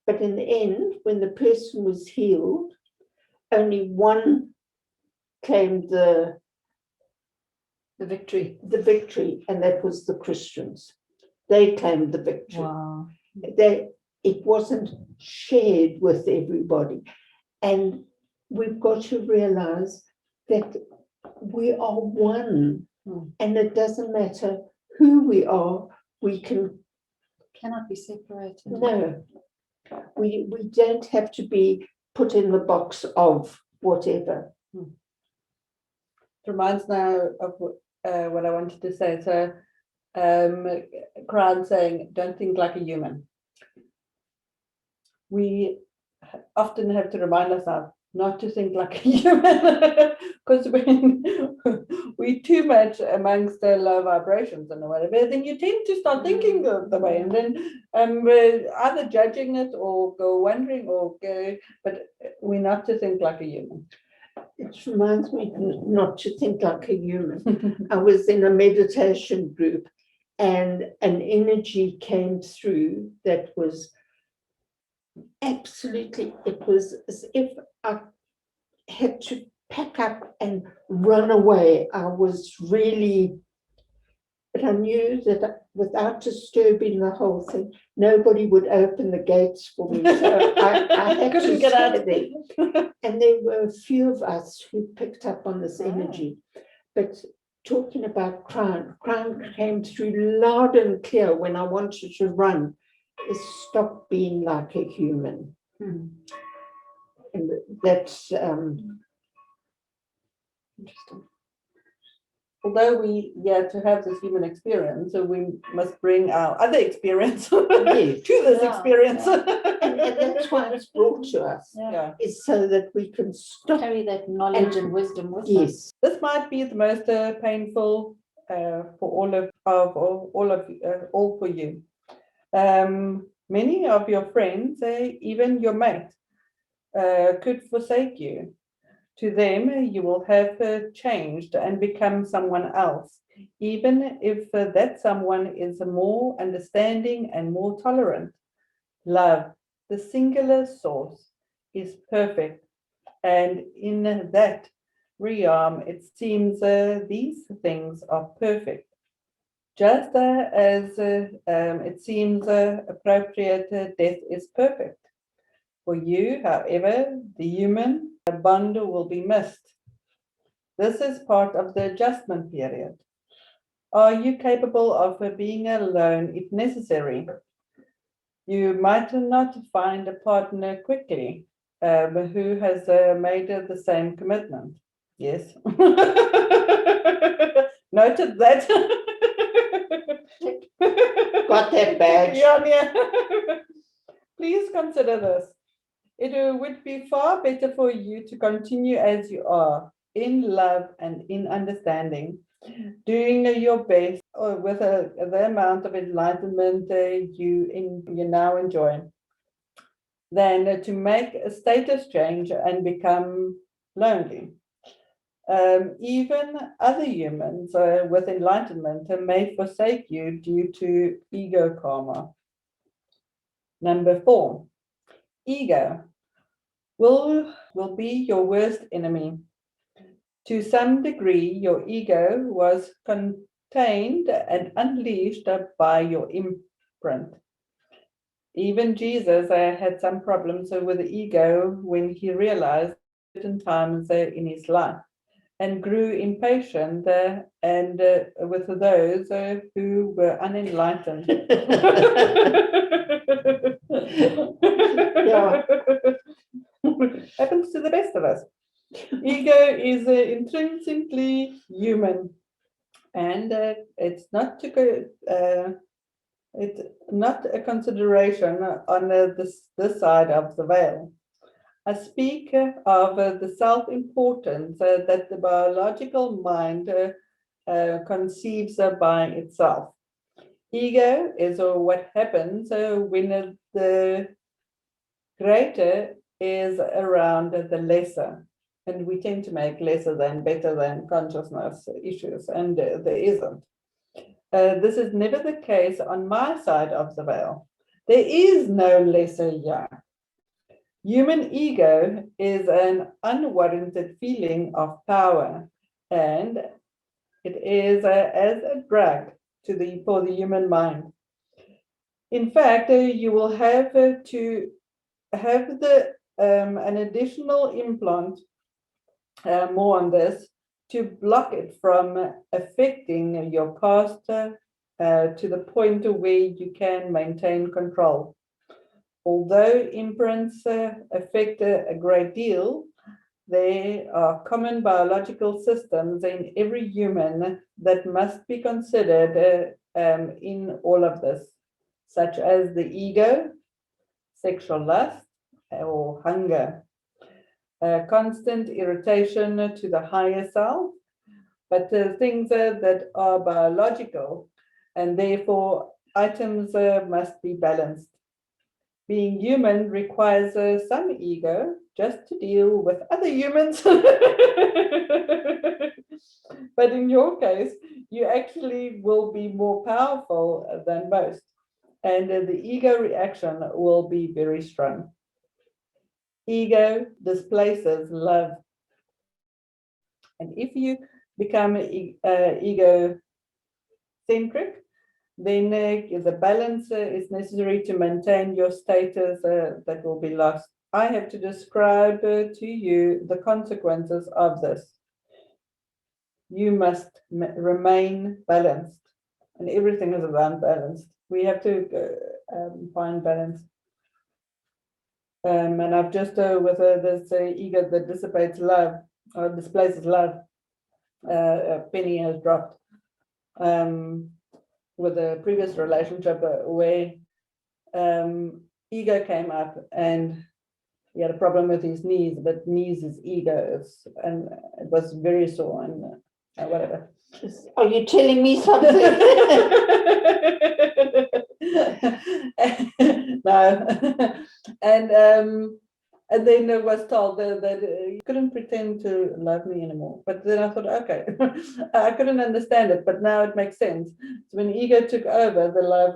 But in the end, when the person was healed, only one claimed the victory, and that was the Christians. They claimed the victory. Wow. It wasn't shared with everybody. And we've got to realize that we are one. And it doesn't matter who we are, we cannot be separated. No. We don't have to be put in the box of whatever. It reminds now of what I wanted to say. So, Quran saying, don't think like a human. We often have to remind ourselves not to think like a human, because when we too much amongst the low vibrations and whatever, then you tend to start thinking the way, and then we're either judging it or go wondering or go, but we're not to think like a human. It reminds me not to think like a human. I was in a meditation group and an energy came through that was absolutely, it was as if I had to pack up and run away. I was really, but I knew that without disturbing the whole thing, nobody would open the gates for me. So I had to get out of there. And there were a few of us who picked up on this energy. But talking about crime came through loud and clear when I wanted to run. Stop being like a human. And that's interesting. Although we to have this human experience, so we must bring our other experience to this experience. And that's why it's brought to us. Is so that we can stop, carry that knowledge and wisdom with us. This might be the most painful for all for you. Many of your friends, even your mate, could forsake you. To them, you will have changed and become someone else, even if that someone is more understanding and more tolerant. Love, the singular source, is perfect, and in that realm, it seems these things are perfect. Just as it seems appropriate, death is perfect. For you, however, the human bond will be missed. This is part of the adjustment period. Are you capable of being alone if necessary? You might not find a partner quickly who has made the same commitment. Yes. Noted that. Got that badge. Yeah. Please consider this. It would be far better for you to continue as you are, in love and in understanding, doing your best with the amount of enlightenment you now enjoy, than to make a status change and become lonely. Even other humans with enlightenment may forsake you due to ego karma. Number 4, ego will be your worst enemy. To some degree, your ego was contained and unleashed by your imprint. Even Jesus had some problems with the ego when he realized certain times in his life, and grew impatient and with those who were unenlightened. Yeah. Happens to the best of us. Ego is intrinsically human, and it's not a consideration on this side of the veil. I speak of the self-importance that the biological mind conceives by itself. Ego is what happens when the greater is around the lesser, and we tend to make lesser than better than consciousness issues, and there isn't. This is never the case on my side of the veil. There is no lesser here. Human ego is an unwarranted feeling of power, and it is as a drag for the human mind. In fact, you will have to have an additional implant, more on this, to block it from affecting your past to the point where you can maintain control. Although imprints affect a great deal, there are common biological systems in every human that must be considered in all of this, such as the ego, sexual lust, or hunger, constant irritation to the higher self, but things that are biological, and therefore items must be balanced. Being human requires some ego just to deal with other humans. But in your case, you actually will be more powerful than most, and the ego reaction will be very strong. Ego displaces love. And if you become egocentric, then the balance is necessary to maintain your status that will be lost. I have to describe to you the consequences of this. You must remain balanced, and everything is around balance. We have to find balance. And I've just with this ego that dissipates love or displaces love, penny has dropped. With a previous relationship where ego came up and he had a problem with his knees, but knees is ego, and it was very sore and whatever. Are you telling me something? No. And And then I was told that you couldn't pretend to love me anymore. But then I thought, okay, I couldn't understand it, but now it makes sense. So when ego took over, the love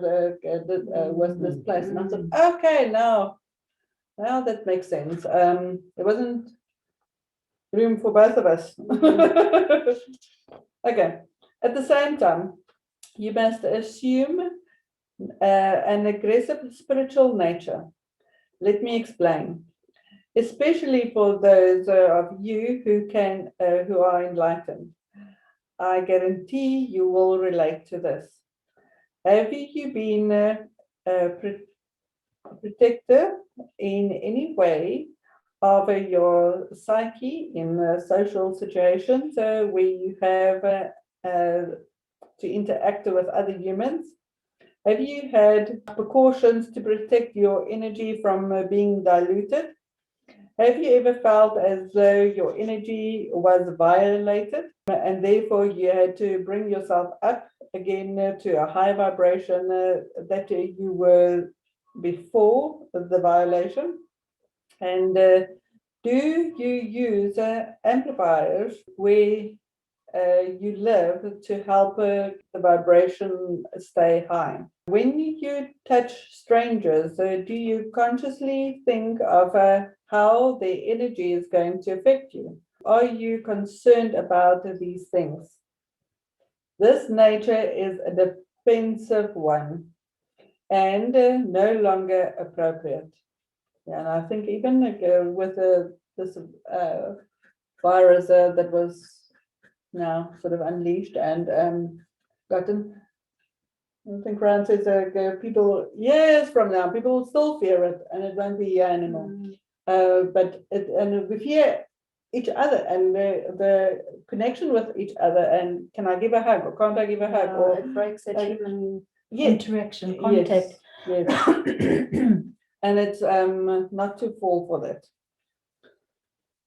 was displaced. And I thought, okay, now that makes sense. There wasn't room for both of us. Okay. At the same time, you must assume an aggressive spiritual nature. Let me explain. Especially for those of you who are enlightened. I guarantee you will relate to this. Have you been protected in any way of your psyche in social situations where you have to interact with other humans? Have you had precautions to protect your energy from being diluted? Have you ever felt as though your energy was violated and therefore you had to bring yourself up again to a high vibration that you were before the violation? And do you use amplifiers where you live to help the vibration stay high? When you touch strangers, do you consciously think of how their energy is going to affect you? Are you concerned about these things? This nature is a defensive one and no longer appropriate. Yeah, and I think even with this virus that was now sort of unleashed and gotten, I think Rand says people, years from now, people will still fear it and it won't be here anymore. But we fear each other and the connection with each other, and can I give a hug or can't I give a hug? Or it breaks that human yes, interaction, contact. Yes. And it's not to fall for that.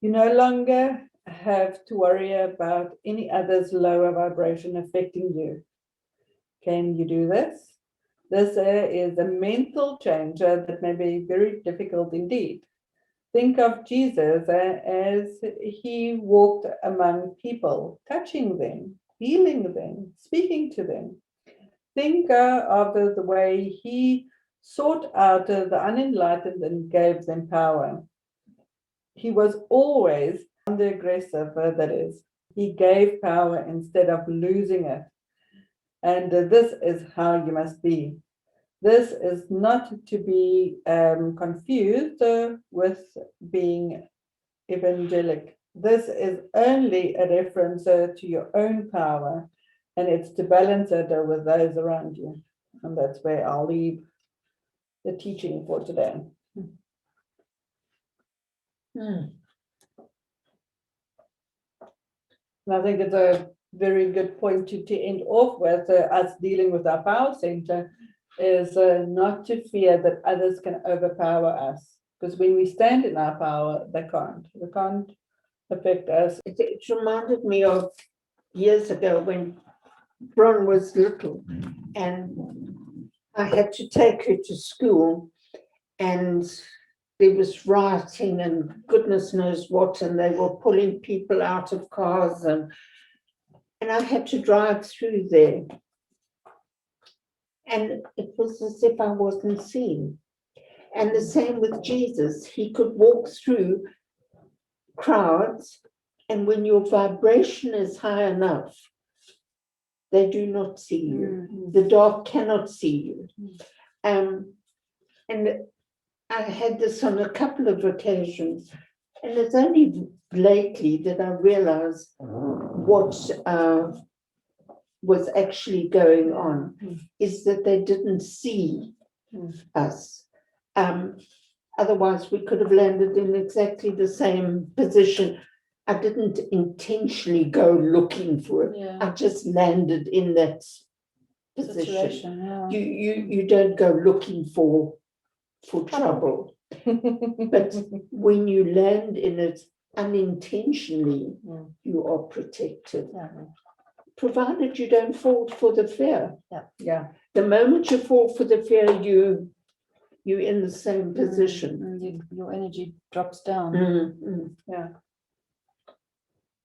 You no longer have to worry about any other's lower vibration affecting you. Can you do this? This is a mental change that may be very difficult indeed. Think of Jesus as he walked among people, touching them, healing them, speaking to them. Think of the way he sought out the unenlightened and gave them power. He was always the aggressive, that is. He gave power instead of losing it. And this is how you must be. This is not to be confused with being evangelic. This is only a reference to your own power, and it's to balance it with those around you. And that's where I'll leave the teaching for today. And I think it's a very good point to end off with us dealing with our power center, is not to fear that others can overpower us. Because when we stand in our power, they can't affect us. It reminded me of years ago when Bron was little and I had to take her to school, and there was rioting and goodness knows what, and they were pulling people out of cars, and I had to drive through there. And it was as if I wasn't seen. And the same with Jesus. He could walk through crowds, and when your vibration is high enough, they do not see you. The dark cannot see you. And I had this on a couple of occasions, and it's only lately that I realized what was actually going on, is that they didn't see us. Otherwise, we could have landed in exactly the same position. I didn't intentionally go looking for it. Yeah. I just landed in that position. Situation, yeah. You don't go looking for trouble. But when you land in it unintentionally, you are protected. Yeah. Provided you don't fall for the fear. Yeah. The moment you fall for the fear, you you're in the same position. Your energy drops down. Yeah.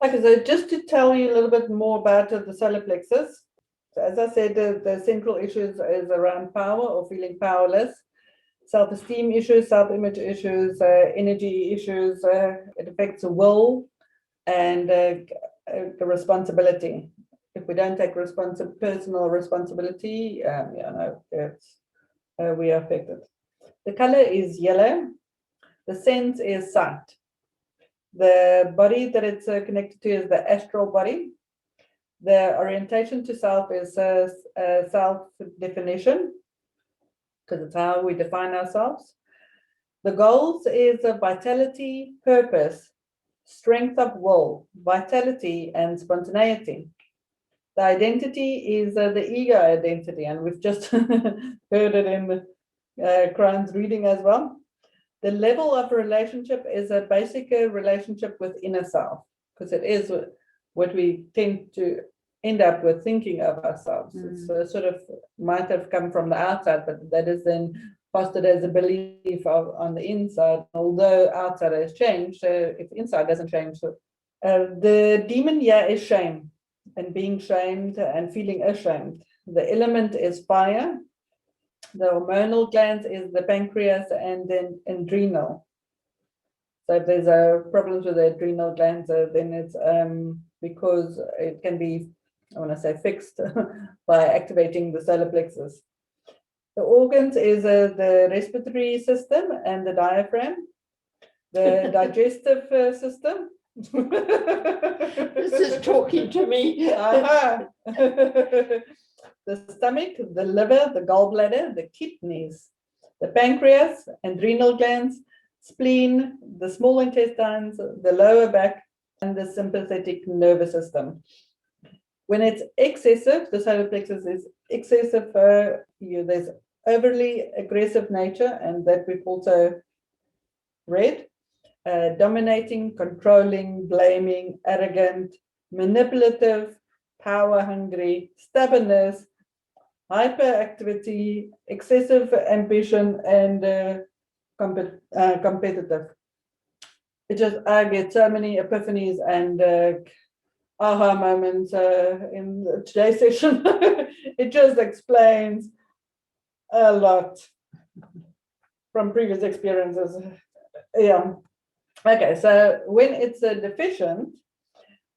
Okay, so just to tell you a little bit more about the solar plexus. So as I said, the central issues is around power or feeling powerless, self-esteem issues, self-image issues, energy issues. It affects the will and the responsibility. If we don't take personal responsibility, we are affected. The color is yellow. The sense is sight. The body that it's connected to is the astral body. The orientation to self is self-definition, because it's how we define ourselves. The goals is vitality, purpose, strength of will, vitality, and spontaneity. The identity is the ego identity, and we've just heard it in Crown's reading as well. The level of relationship is a basic relationship with inner self, because it is what we tend to end up with thinking of ourselves. It's sort of might have come from the outside, but that is then fostered as a belief on the inside. Although outside has changed, if inside doesn't change. So, the demon here is shame, and being shamed and feeling ashamed. The element is fire. The hormonal glands is the pancreas and then adrenal. So if there's problems with the adrenal glands, then it's because it can be, I want to say, fixed by activating the solar plexus. The organs is the respiratory system and the diaphragm. The digestive system. This is talking to me. The stomach, the liver, the gallbladder, the kidneys, the pancreas, adrenal glands, spleen, the small intestines, the lower back, and the sympathetic nervous system. When it's excessive, the solar plexus is excessive. There's overly aggressive nature, and that we've also read. Dominating, controlling, blaming, arrogant, manipulative, power hungry, stubbornness, hyperactivity, excessive ambition, and competitive. I get so many epiphanies and aha moments in today's session. It just explains a lot from previous experiences. Yeah. Okay, so when it's deficient,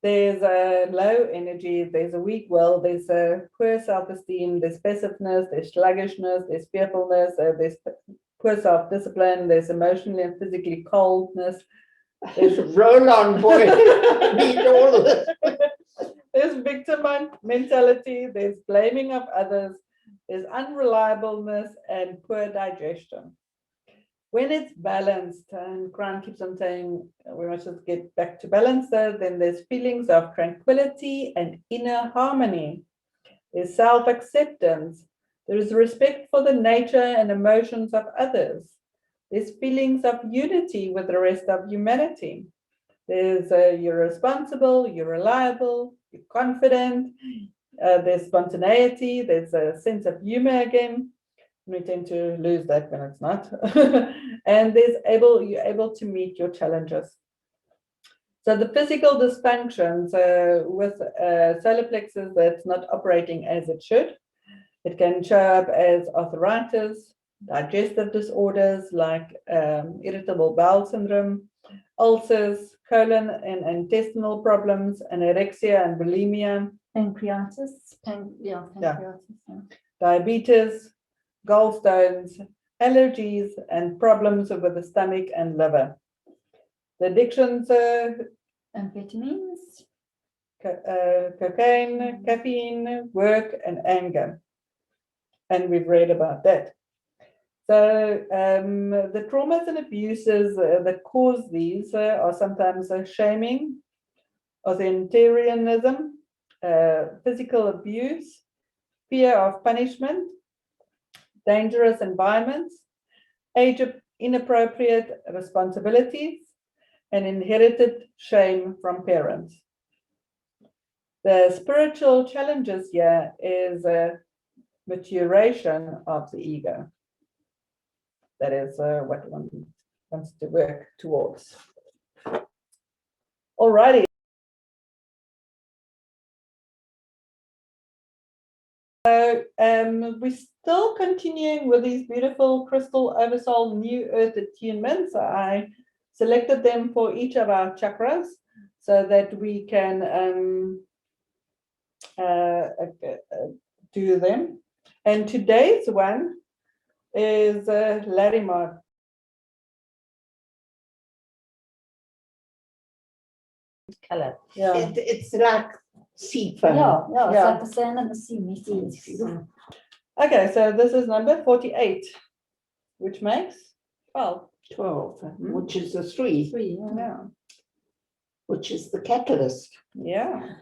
there's a low energy, there's a weak will, there's a poor self-esteem, there's passiveness, there's sluggishness, there's fearfulness, there's poor self-discipline, there's emotionally and physically coldness. There's roll on, boy. Need all of this. There's victim mentality, there's blaming of others, there's unreliableness and poor digestion. When it's balanced, and Crown keeps on saying we must just get back to balance, then there's feelings of tranquility and inner harmony. There's self-acceptance. There is respect for the nature and emotions of others. There's feelings of unity with the rest of humanity. There's you're responsible, you're reliable, you're confident. There's spontaneity. There's a sense of humor again. We tend to lose that when it's not. And you're able to meet your challenges. So the physical dysfunctions with solar plexus that's not operating as it should, it can show up as arthritis, digestive disorders like irritable bowel syndrome, ulcers, colon and intestinal problems, anorexia and bulimia, Pancreatitis. diabetes, gallstones, allergies, and problems with the stomach and liver. The addictions, Amphetamines. cocaine, caffeine, work, and anger. And we've read about that. So the traumas and abuses that cause these are sometimes shaming, authoritarianism, physical abuse, fear of punishment, dangerous environments, age inappropriate responsibilities, and inherited shame from parents. The spiritual challenges here is a maturation of the ego. that is what one wants to work towards. Alrighty. So we're still continuing with these beautiful crystal oversoul new earth attunements. I selected them for each of our chakras so that we can do them. And today's one is Larimar. Color. Yeah. It's like sea foam. Yeah, it's Yeah. like the sand and the sea meeting. Okay, so this is number 48, which makes 12. 12, which is a 3, Three, yeah. Yeah. which is the catalyst. Yeah.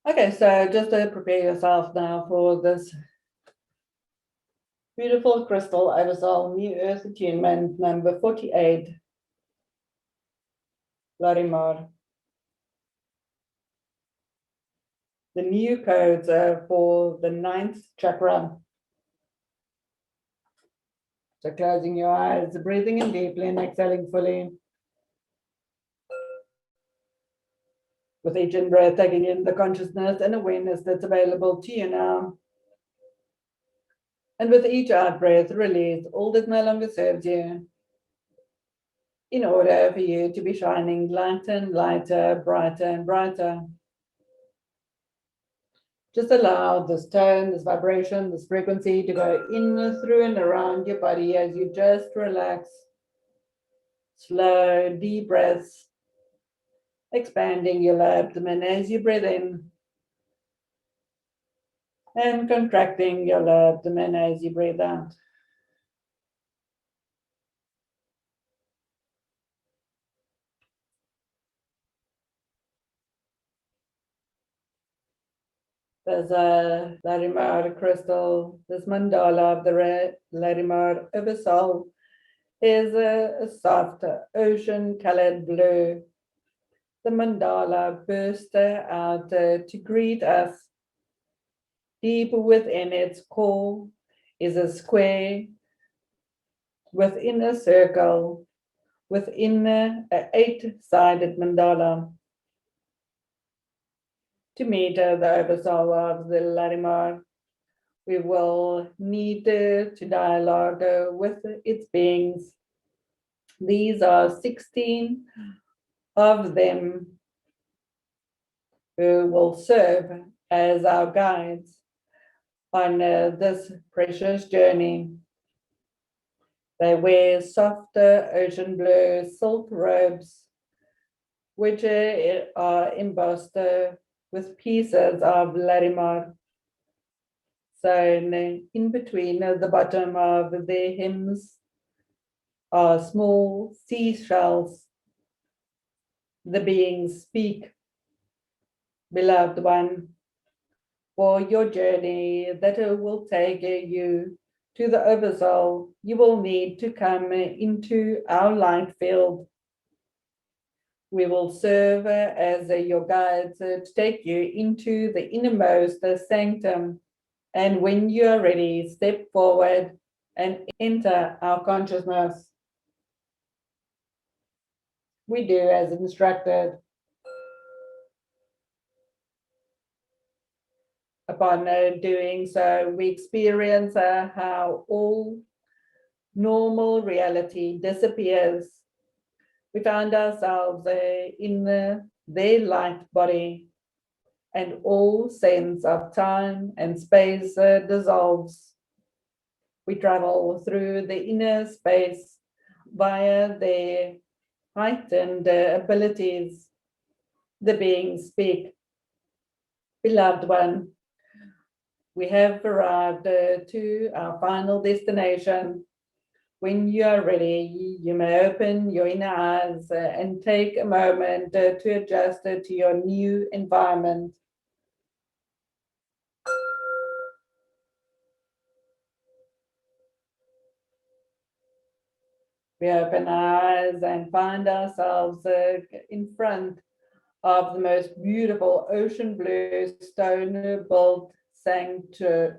Okay, so just to prepare yourself now for this beautiful crystal oversoul new earth attunement number 48, Larimar. The new codes for the 9th chakra. So closing your eyes, breathing in deeply and exhaling fully. With each in-breath, taking in the consciousness and awareness that's available to you now. And with each out-breath, release all that no longer serves you, in order for you to be shining lighter and lighter, brighter and brighter. Just allow this tone, this vibration, this frequency to go in, through and around your body as you just relax. Slow, deep breaths, expanding your abdomen as you breathe in, and contracting your abdomen as you breathe out. There's a Larimar crystal. This mandala of the Larimar oversoul is a soft ocean-colored blue. The mandala bursts out to greet us. Deep within its core is a square, within a circle, within an 8-sided mandala. To meet the oversoul of the Larimar, we will need to dialogue with its beings. These are 16 of them who will serve as our guides on this precious journey. They wear soft ocean blue silk robes, which are embossed with pieces of Larimar. sewn in between the bottom of their hems are small seashells. The beings speak, beloved one, for your journey that will take you to the oversoul, you will need to come into our light field. We will serve as your guides to take you into the innermost sanctum. And when you are ready, step forward and enter our consciousness. We do as instructed. Upon doing so, we experience how all normal reality disappears. We found ourselves in their light body, and all sense of time and space dissolves. We travel through the inner space via their heightened abilities. The beings speak. Beloved one, we have arrived to our final destination. When you are ready, you may open your inner eyes and take a moment to adjust to your new environment. We open our eyes and find ourselves in front of the most beautiful ocean blue stone-built sanctuary.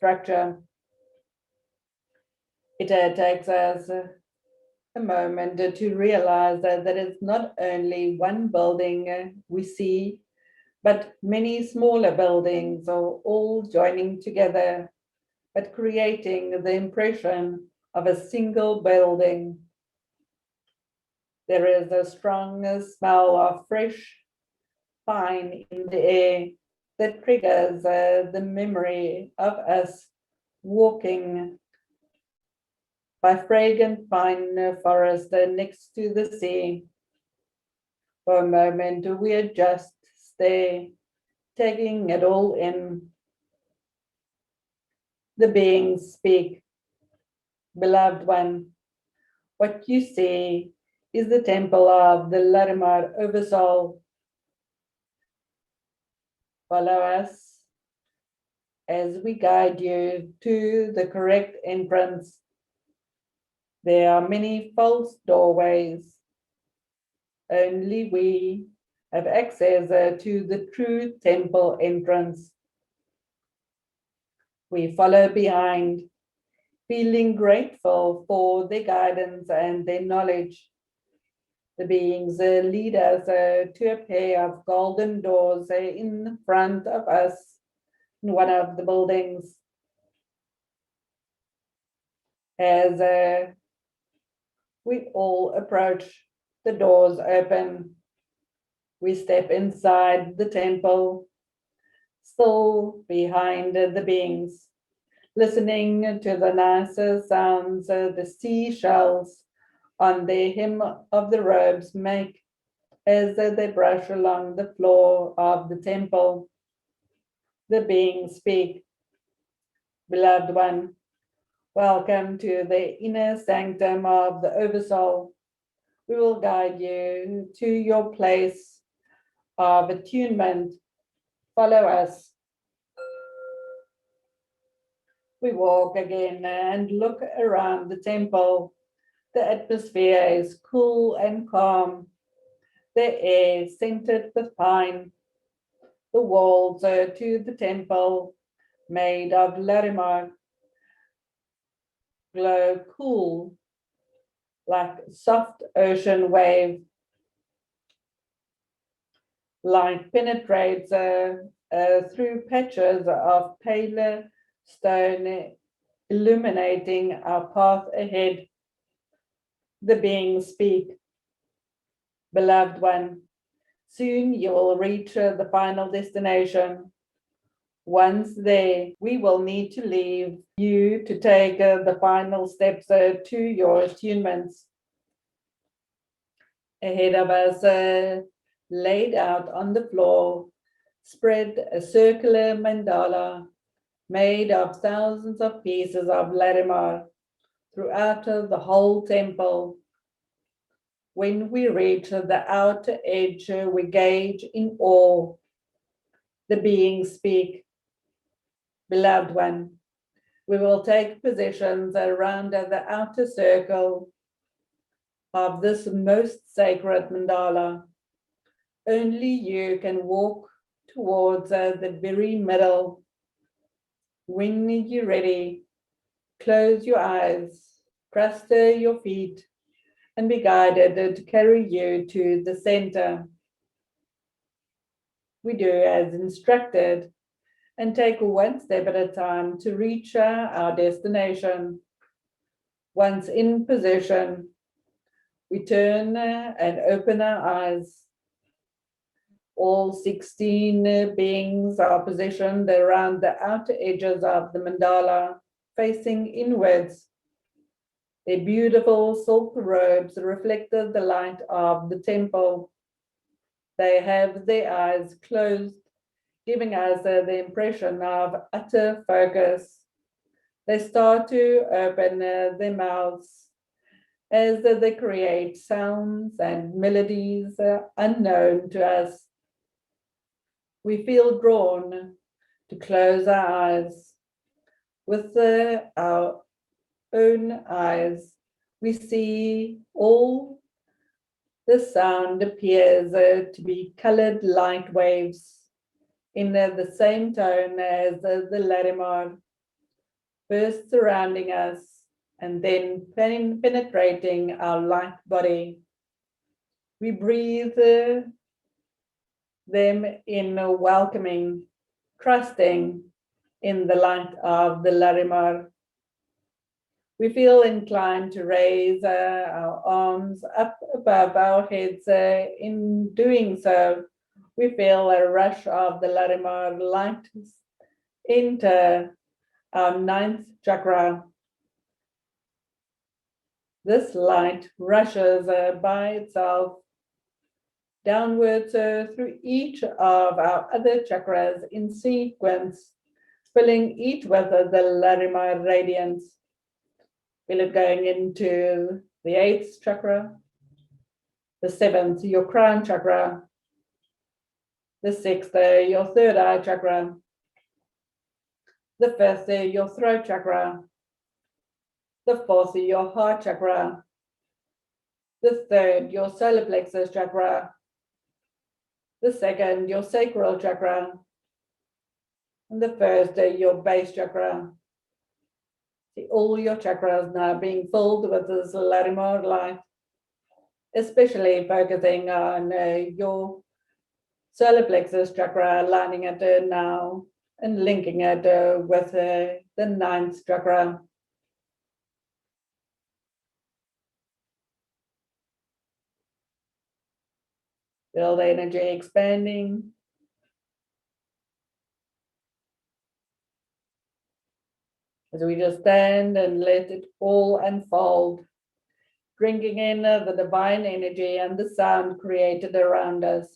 structure. It takes us a moment to realize that it's not only one building we see, but many smaller buildings are all joining together, but creating the impression of a single building. There is a strong smell of fresh pine in the air that triggers the memory of us walking by fragrant pine forest next to the sea. For a moment, we are just there, taking it all in. The beings speak. Beloved one, what you see is the temple of the Larimar Oversoul. Follow us as we guide you to the correct entrance. There are many false doorways. Only we have access to the true temple entrance. We follow behind, feeling grateful for their guidance and their knowledge. The beings lead us to a pair of golden doors in front of us in one of the buildings. As we all approach, the doors open. We step inside the temple, still behind the beings, listening to the nicer sounds the seashells on the hem of the robes make as they brush along the floor of the temple. The beings speak. Beloved one, welcome to the inner sanctum of the Oversoul. We will guide you to your place of attunement. Follow us. We walk again and look around the temple. The atmosphere is cool and calm. The air scented with pine. The walls to the temple, made of Larimar, glow cool like soft ocean wave. Light penetrates through patches of paler stone, illuminating our path ahead. The beings speak. Beloved one, soon you will reach the final destination. Once there, we will need to leave you to take the final steps to your attunements. Ahead of us, laid out on the floor, spread a circular mandala made of thousands of pieces of Larimar throughout the whole temple. When we reach the outer edge, we gaze in awe. The beings speak. Beloved one, we will take positions around the outer circle of this most sacred mandala. Only you can walk towards the very middle. When you're ready, close your eyes, trust your feet, and be guided to carry you to the center. We do as instructed and take one step at a time to reach our destination. Once in position, we turn and open our eyes. All 16 beings are positioned around the outer edges of the mandala, facing inwards. Their beautiful silk robes reflected the light of the temple. They have their eyes closed, giving us the impression of utter focus. They start to open their mouths as they create sounds and melodies unknown to us. We feel drawn to close our eyes. With our own eyes, we see all the sound appears to be colored light waves in the same tone as the Larimar. first surrounding us and then penetrating our light body. We breathe them in, welcoming, trusting in the light of the Larimar. We feel inclined to raise our arms up above our heads. In doing so, we feel a rush of the Larimar light enter our 9th chakra. This light rushes by itself downwards through each of our other chakras in sequence, filling each with the Larimar radiance. Feel it going into the 8th chakra, the 7th, your crown chakra, the 6th, your third eye chakra, the 5th, your throat chakra, the 4th, your heart chakra, the 3rd, your solar plexus chakra, the 2nd, your sacral chakra, and the 1st, your base chakra. See all your chakras now being filled with this Larimar light, especially focusing on your solar plexus chakra, aligning it now and linking it with the 9th chakra. Feel the energy expanding. As we just stand and let it all unfold, drinking in the divine energy and the sound created around us.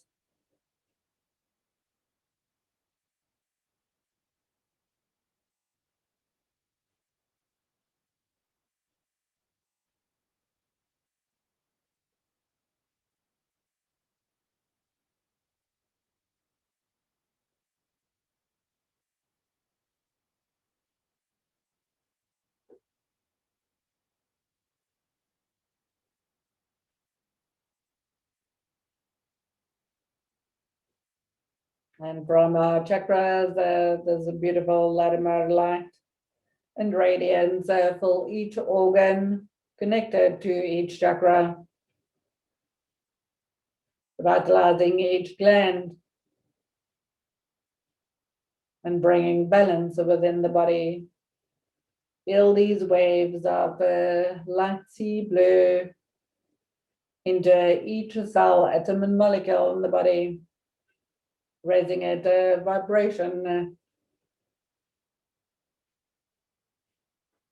And from our chakras, there's a beautiful Larimar light and radiance fill each organ connected to each chakra, vitalizing each gland and bringing balance within the body. Feel these waves of light sea blue into each cell, atom, and molecule in the body, raising it vibration,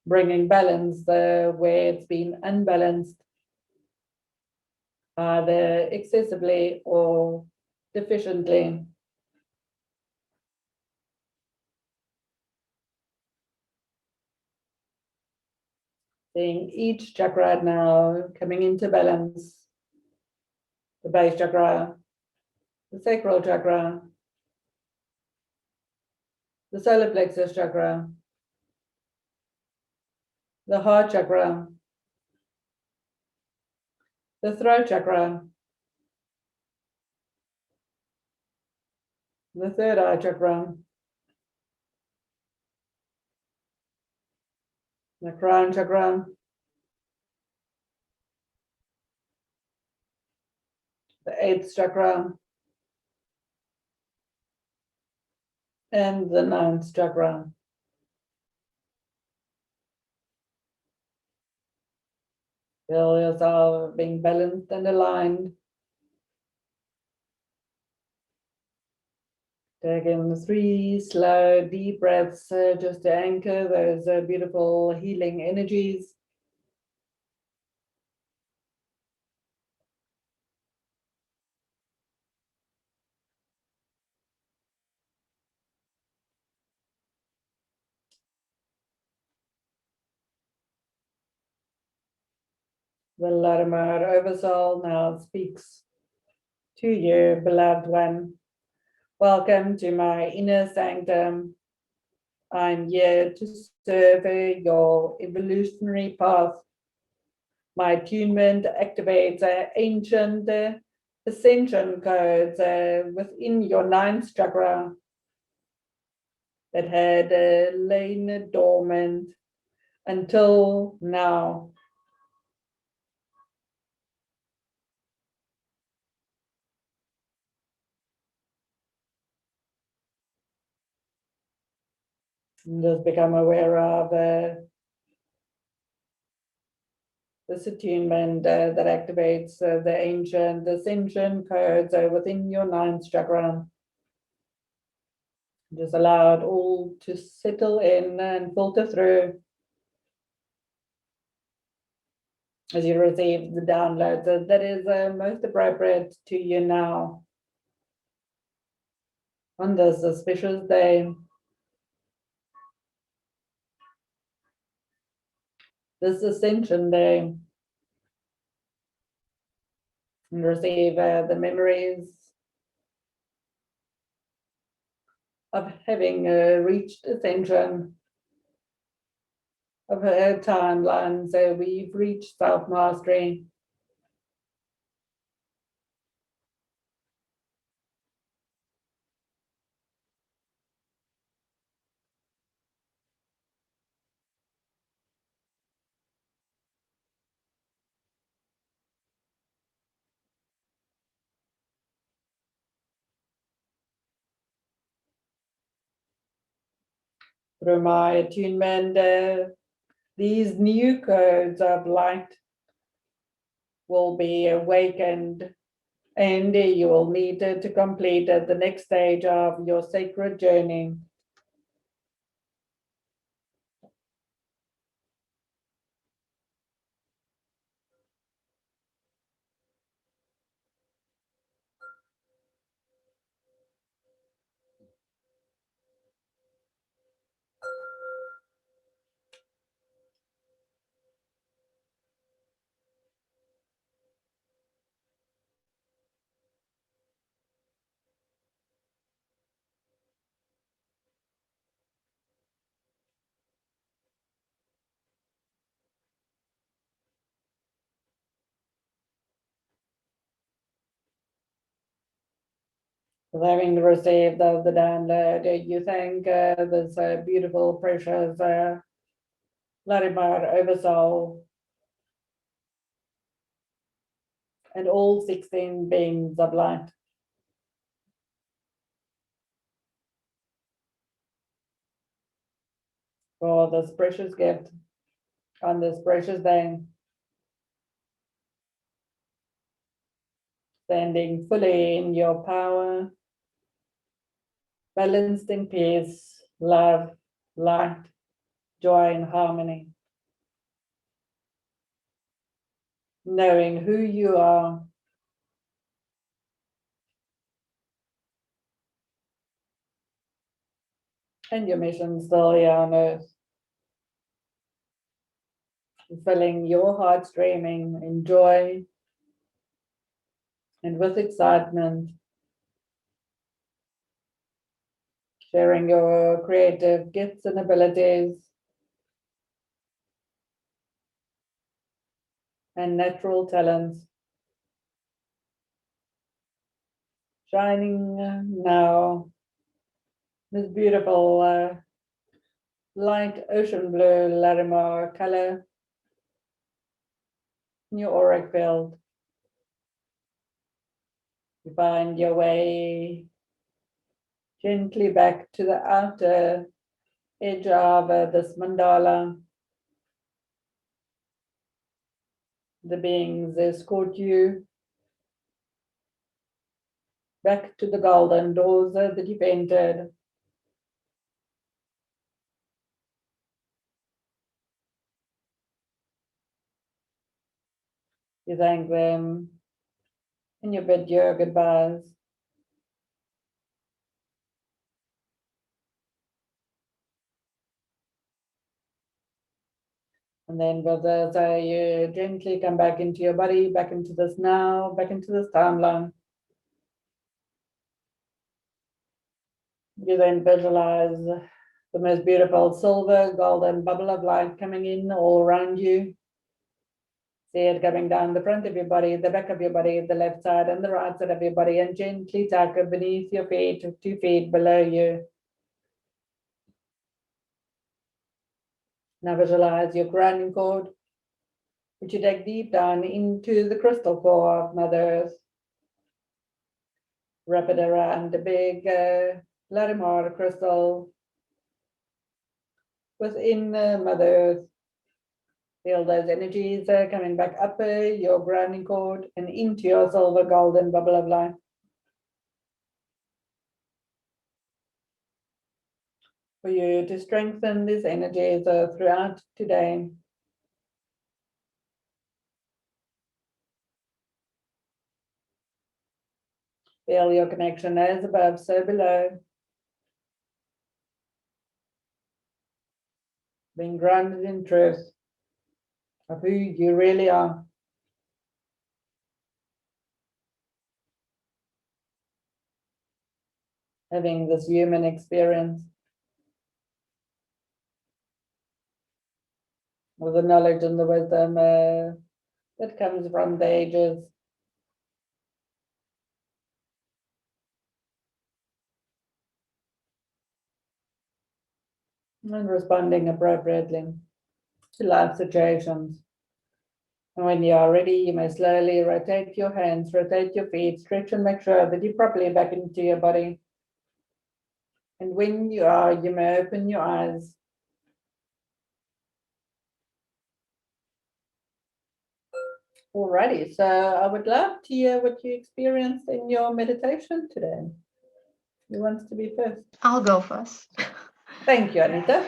bringing balance where it's been unbalanced, either excessively or deficiently. Seeing each chakra now coming into balance. The base chakra, the sacral chakra, the solar plexus chakra, the heart chakra, the throat chakra, the third eye chakra, the crown chakra, the 8th chakra, and the 9th chakra. Feel yourself being balanced and aligned. Take in 3 slow, deep breaths just to anchor those beautiful healing energies. The Larimar Oversoul now speaks to you, beloved one. Welcome to my inner sanctum. I'm here to serve your evolutionary path. My attunement activates ancient ascension codes within your 9th chakra. that had lain dormant until now. And just become aware of this attunement that activates the ancient ascension codes within your ninth chakra. Just allow it all to settle in and filter through as you receive the download that is most appropriate to you now on this auspicious day. This ascension day. And receive the memories of having reached ascension of her timeline. So we've reached self-mastery. Through my attunement, these new codes of light will be awakened, and you will need to complete the next stage of your sacred journey. Having received the download, you thank this beautiful, precious Larimar Oversoul and all 16 beings of light for this precious gift on this precious day, standing fully in your power, balanced in peace, love, light, joy, and harmony, knowing who you are, and your mission still here on earth, filling your heart streaming in joy and with excitement, sharing your creative gifts and abilities and natural talents, shining now this beautiful light ocean blue Larimar color in your auric field. You find your way gently back to the outer edge of this mandala. The beings escort you back to the golden doors that you've entered. You thank them and you bid your goodbyes. And then with this, you gently come back into your body, back into this now, back into this timeline. You then visualize the most beautiful silver, golden bubble of light coming in all around you. See it coming down the front of your body, the back of your body, the left side and the right side of your body, and gently tuck it beneath your feet, 2 feet below you. Now visualize your grounding cord, which you take deep down into the crystal core of Mother Earth. Wrap it around the big Larimar crystal within Mother Earth. Feel those energies coming back up your grounding cord and into your silver golden bubble of light. For you to strengthen these energies throughout today. Feel your connection as above, so below. Being grounded in truth of who you really are. Having this human experience with the knowledge and the wisdom that comes from the ages. And responding appropriately to life situations. And when you are ready, you may slowly rotate your hands, rotate your feet, stretch and make sure that you're properly back into your body. And when you are, you may open your eyes. Alrighty, so I would love to hear what you experienced in your meditation today. Who wants to be first? I'll go first. Thank you, Anita.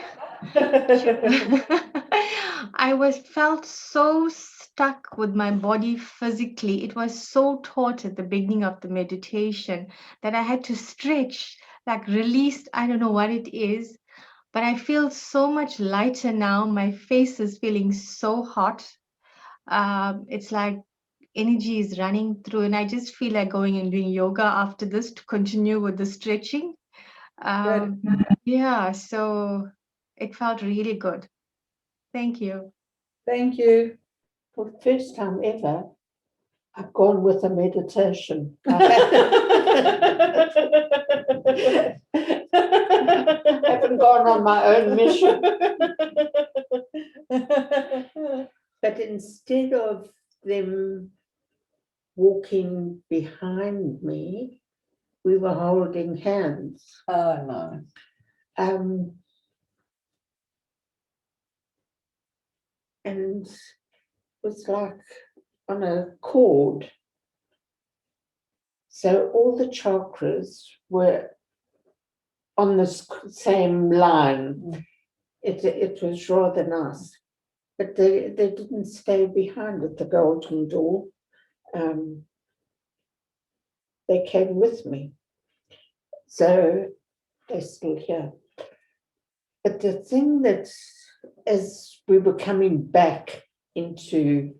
I felt so stuck with my body physically. It was so taut at the beginning of the meditation that I had to stretch, like release. I don't know what it is, but I feel so much lighter now. My face is feeling so hot. It's like energy is running through, and I just feel like going and doing yoga after this to continue with the stretching. Yeah, so it felt really good. Thank you. Thank you. For the first time ever, I've gone with a meditation. I haven't gone on my own mission. But instead of them walking behind me, we were holding hands. Oh, no. And it was like on a cord. So all the chakras were on the same line. It was rather nice. But they didn't stay behind at the golden door. They came with me. So they're still here. But the thing that, as we were coming back into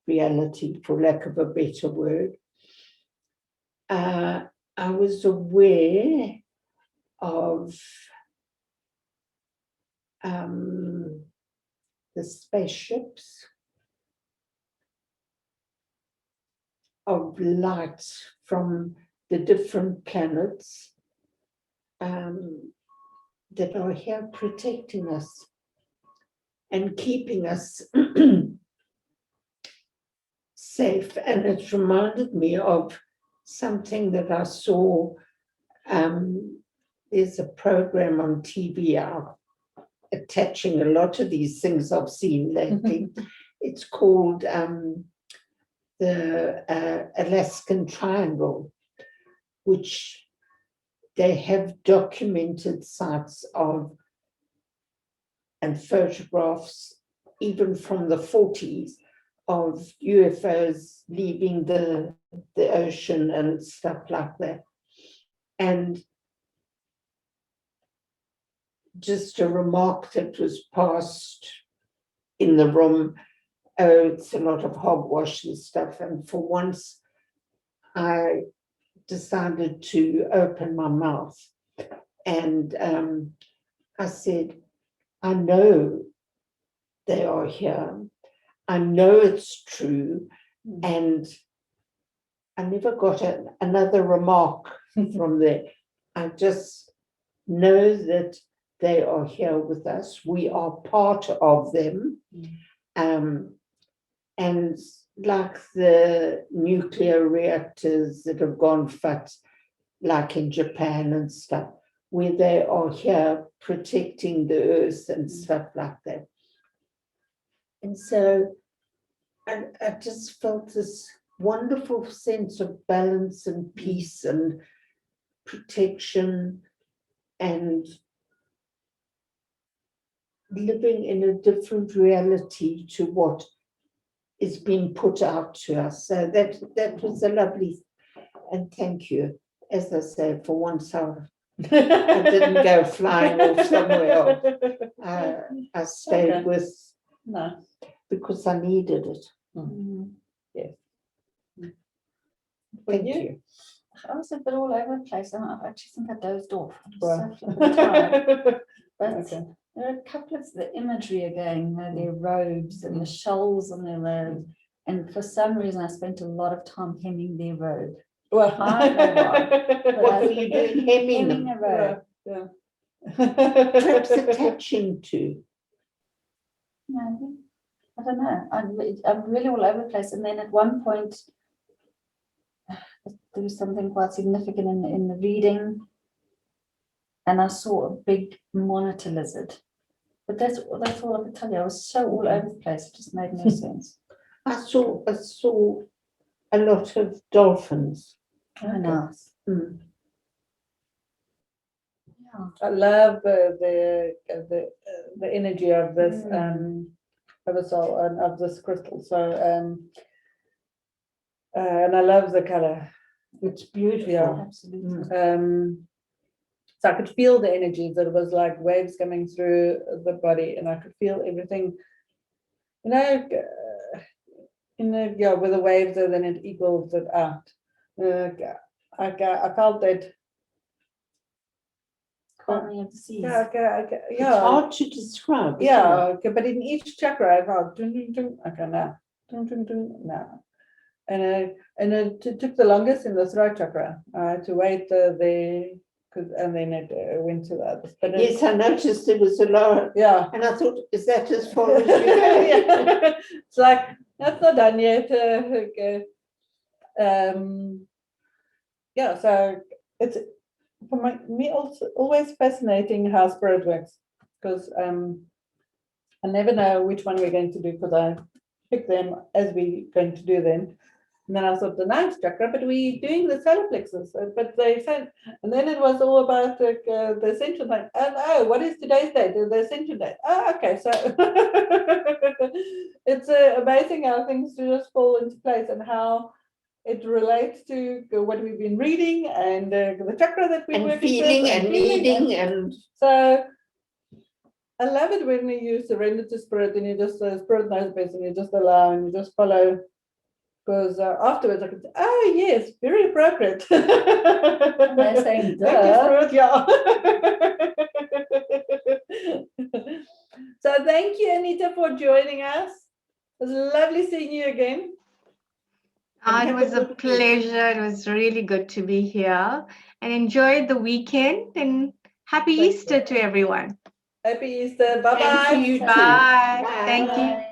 reality, for lack of a better word, I was aware of the spaceships, of light from the different planets that are here protecting us and keeping us safe. And it reminded me of something that I saw. There's a program on TV attaching a lot of these things I've seen lately. It's called the Alaskan Triangle, which they have documented sites of and photographs, even from the 40s, of UFOs leaving the ocean and stuff like that. And just a remark that was passed in the room, oh, it's a lot of hogwash and stuff. And for once, I decided to open my mouth. And I said, I know they are here. I know it's true. And I never got another remark from there. I just know that they are here with us. We are part of them. And like the nuclear reactors that have gone fat, like in Japan and stuff, where they are here protecting the earth and stuff like that. And so I just felt this wonderful sense of balance and peace and protection and living in a different reality to what is being put out to us. So that was a lovely, and thank you. As I say, for once I didn't go flying off somewhere else. I stayed with, because I needed it. Yes. Thank you. I was a bit all over the place, and I actually think I dozed off. I was so flippin' tired. But there are a couple of the imagery again, their robes and the shells on their robes. And for some reason, I spent a lot of time hemming their robe. Well, I don't know why. But What were you doing? Hemming hemming them? a robe. Perhaps attaching to. No, I don't know. I'm really all over the place. And then at one point, there was something quite significant in the reading. And I saw a big monitor lizard. But that's all I could tell you. I was so all over the place. It just made no sense. I saw a lot of dolphins. Oh, nice. Mm. Yeah. I love the energy of this of a soul and of this crystal. So and I love the color. It's beautiful. Yeah. Absolutely. So I could feel the energy, that it was like waves coming through the body, and I could feel everything, you know, with the waves, and then it equals it out. I felt that. Calming of the seas. It's hard to describe. Yeah, okay, but in each chakra I felt dun, dun, dun, okay, now, dun, dun, dun, now. And it took the longest in the throat chakra. I had to wait there, and then it went to the others. But Yes, I noticed there was a lot. Yeah. And I thought, is that as far as you Yeah. It's like, that's not done yet. Okay. Yeah, so it's for me also always fascinating how spirit works, because I never know which one we're going to do, because I pick them as we're going to do them. And then I thought the ninth chakra, but we're doing the solar plexus. But they said, and then it was all about the ascension. Like, oh, what is today's date? The ascension date. Oh, okay. So it's amazing how things just fall into place, and how it relates to what we've been reading, and the chakra that we're working feeling with, and needing and so I love it when you surrender to spirit, and you just spirit knows best, and you just allow and you just follow. Because afterwards I could say, oh yes, very appropriate. And they're saying, Thank you, duh. Spirit, yeah. So thank you, Anita, for joining us. It was lovely seeing you again. It was a pleasure. It was really good to be here, and enjoy the weekend, and happy Easter to everyone. Happy Easter. Bye-bye. you too. Bye. Bye. Thank you.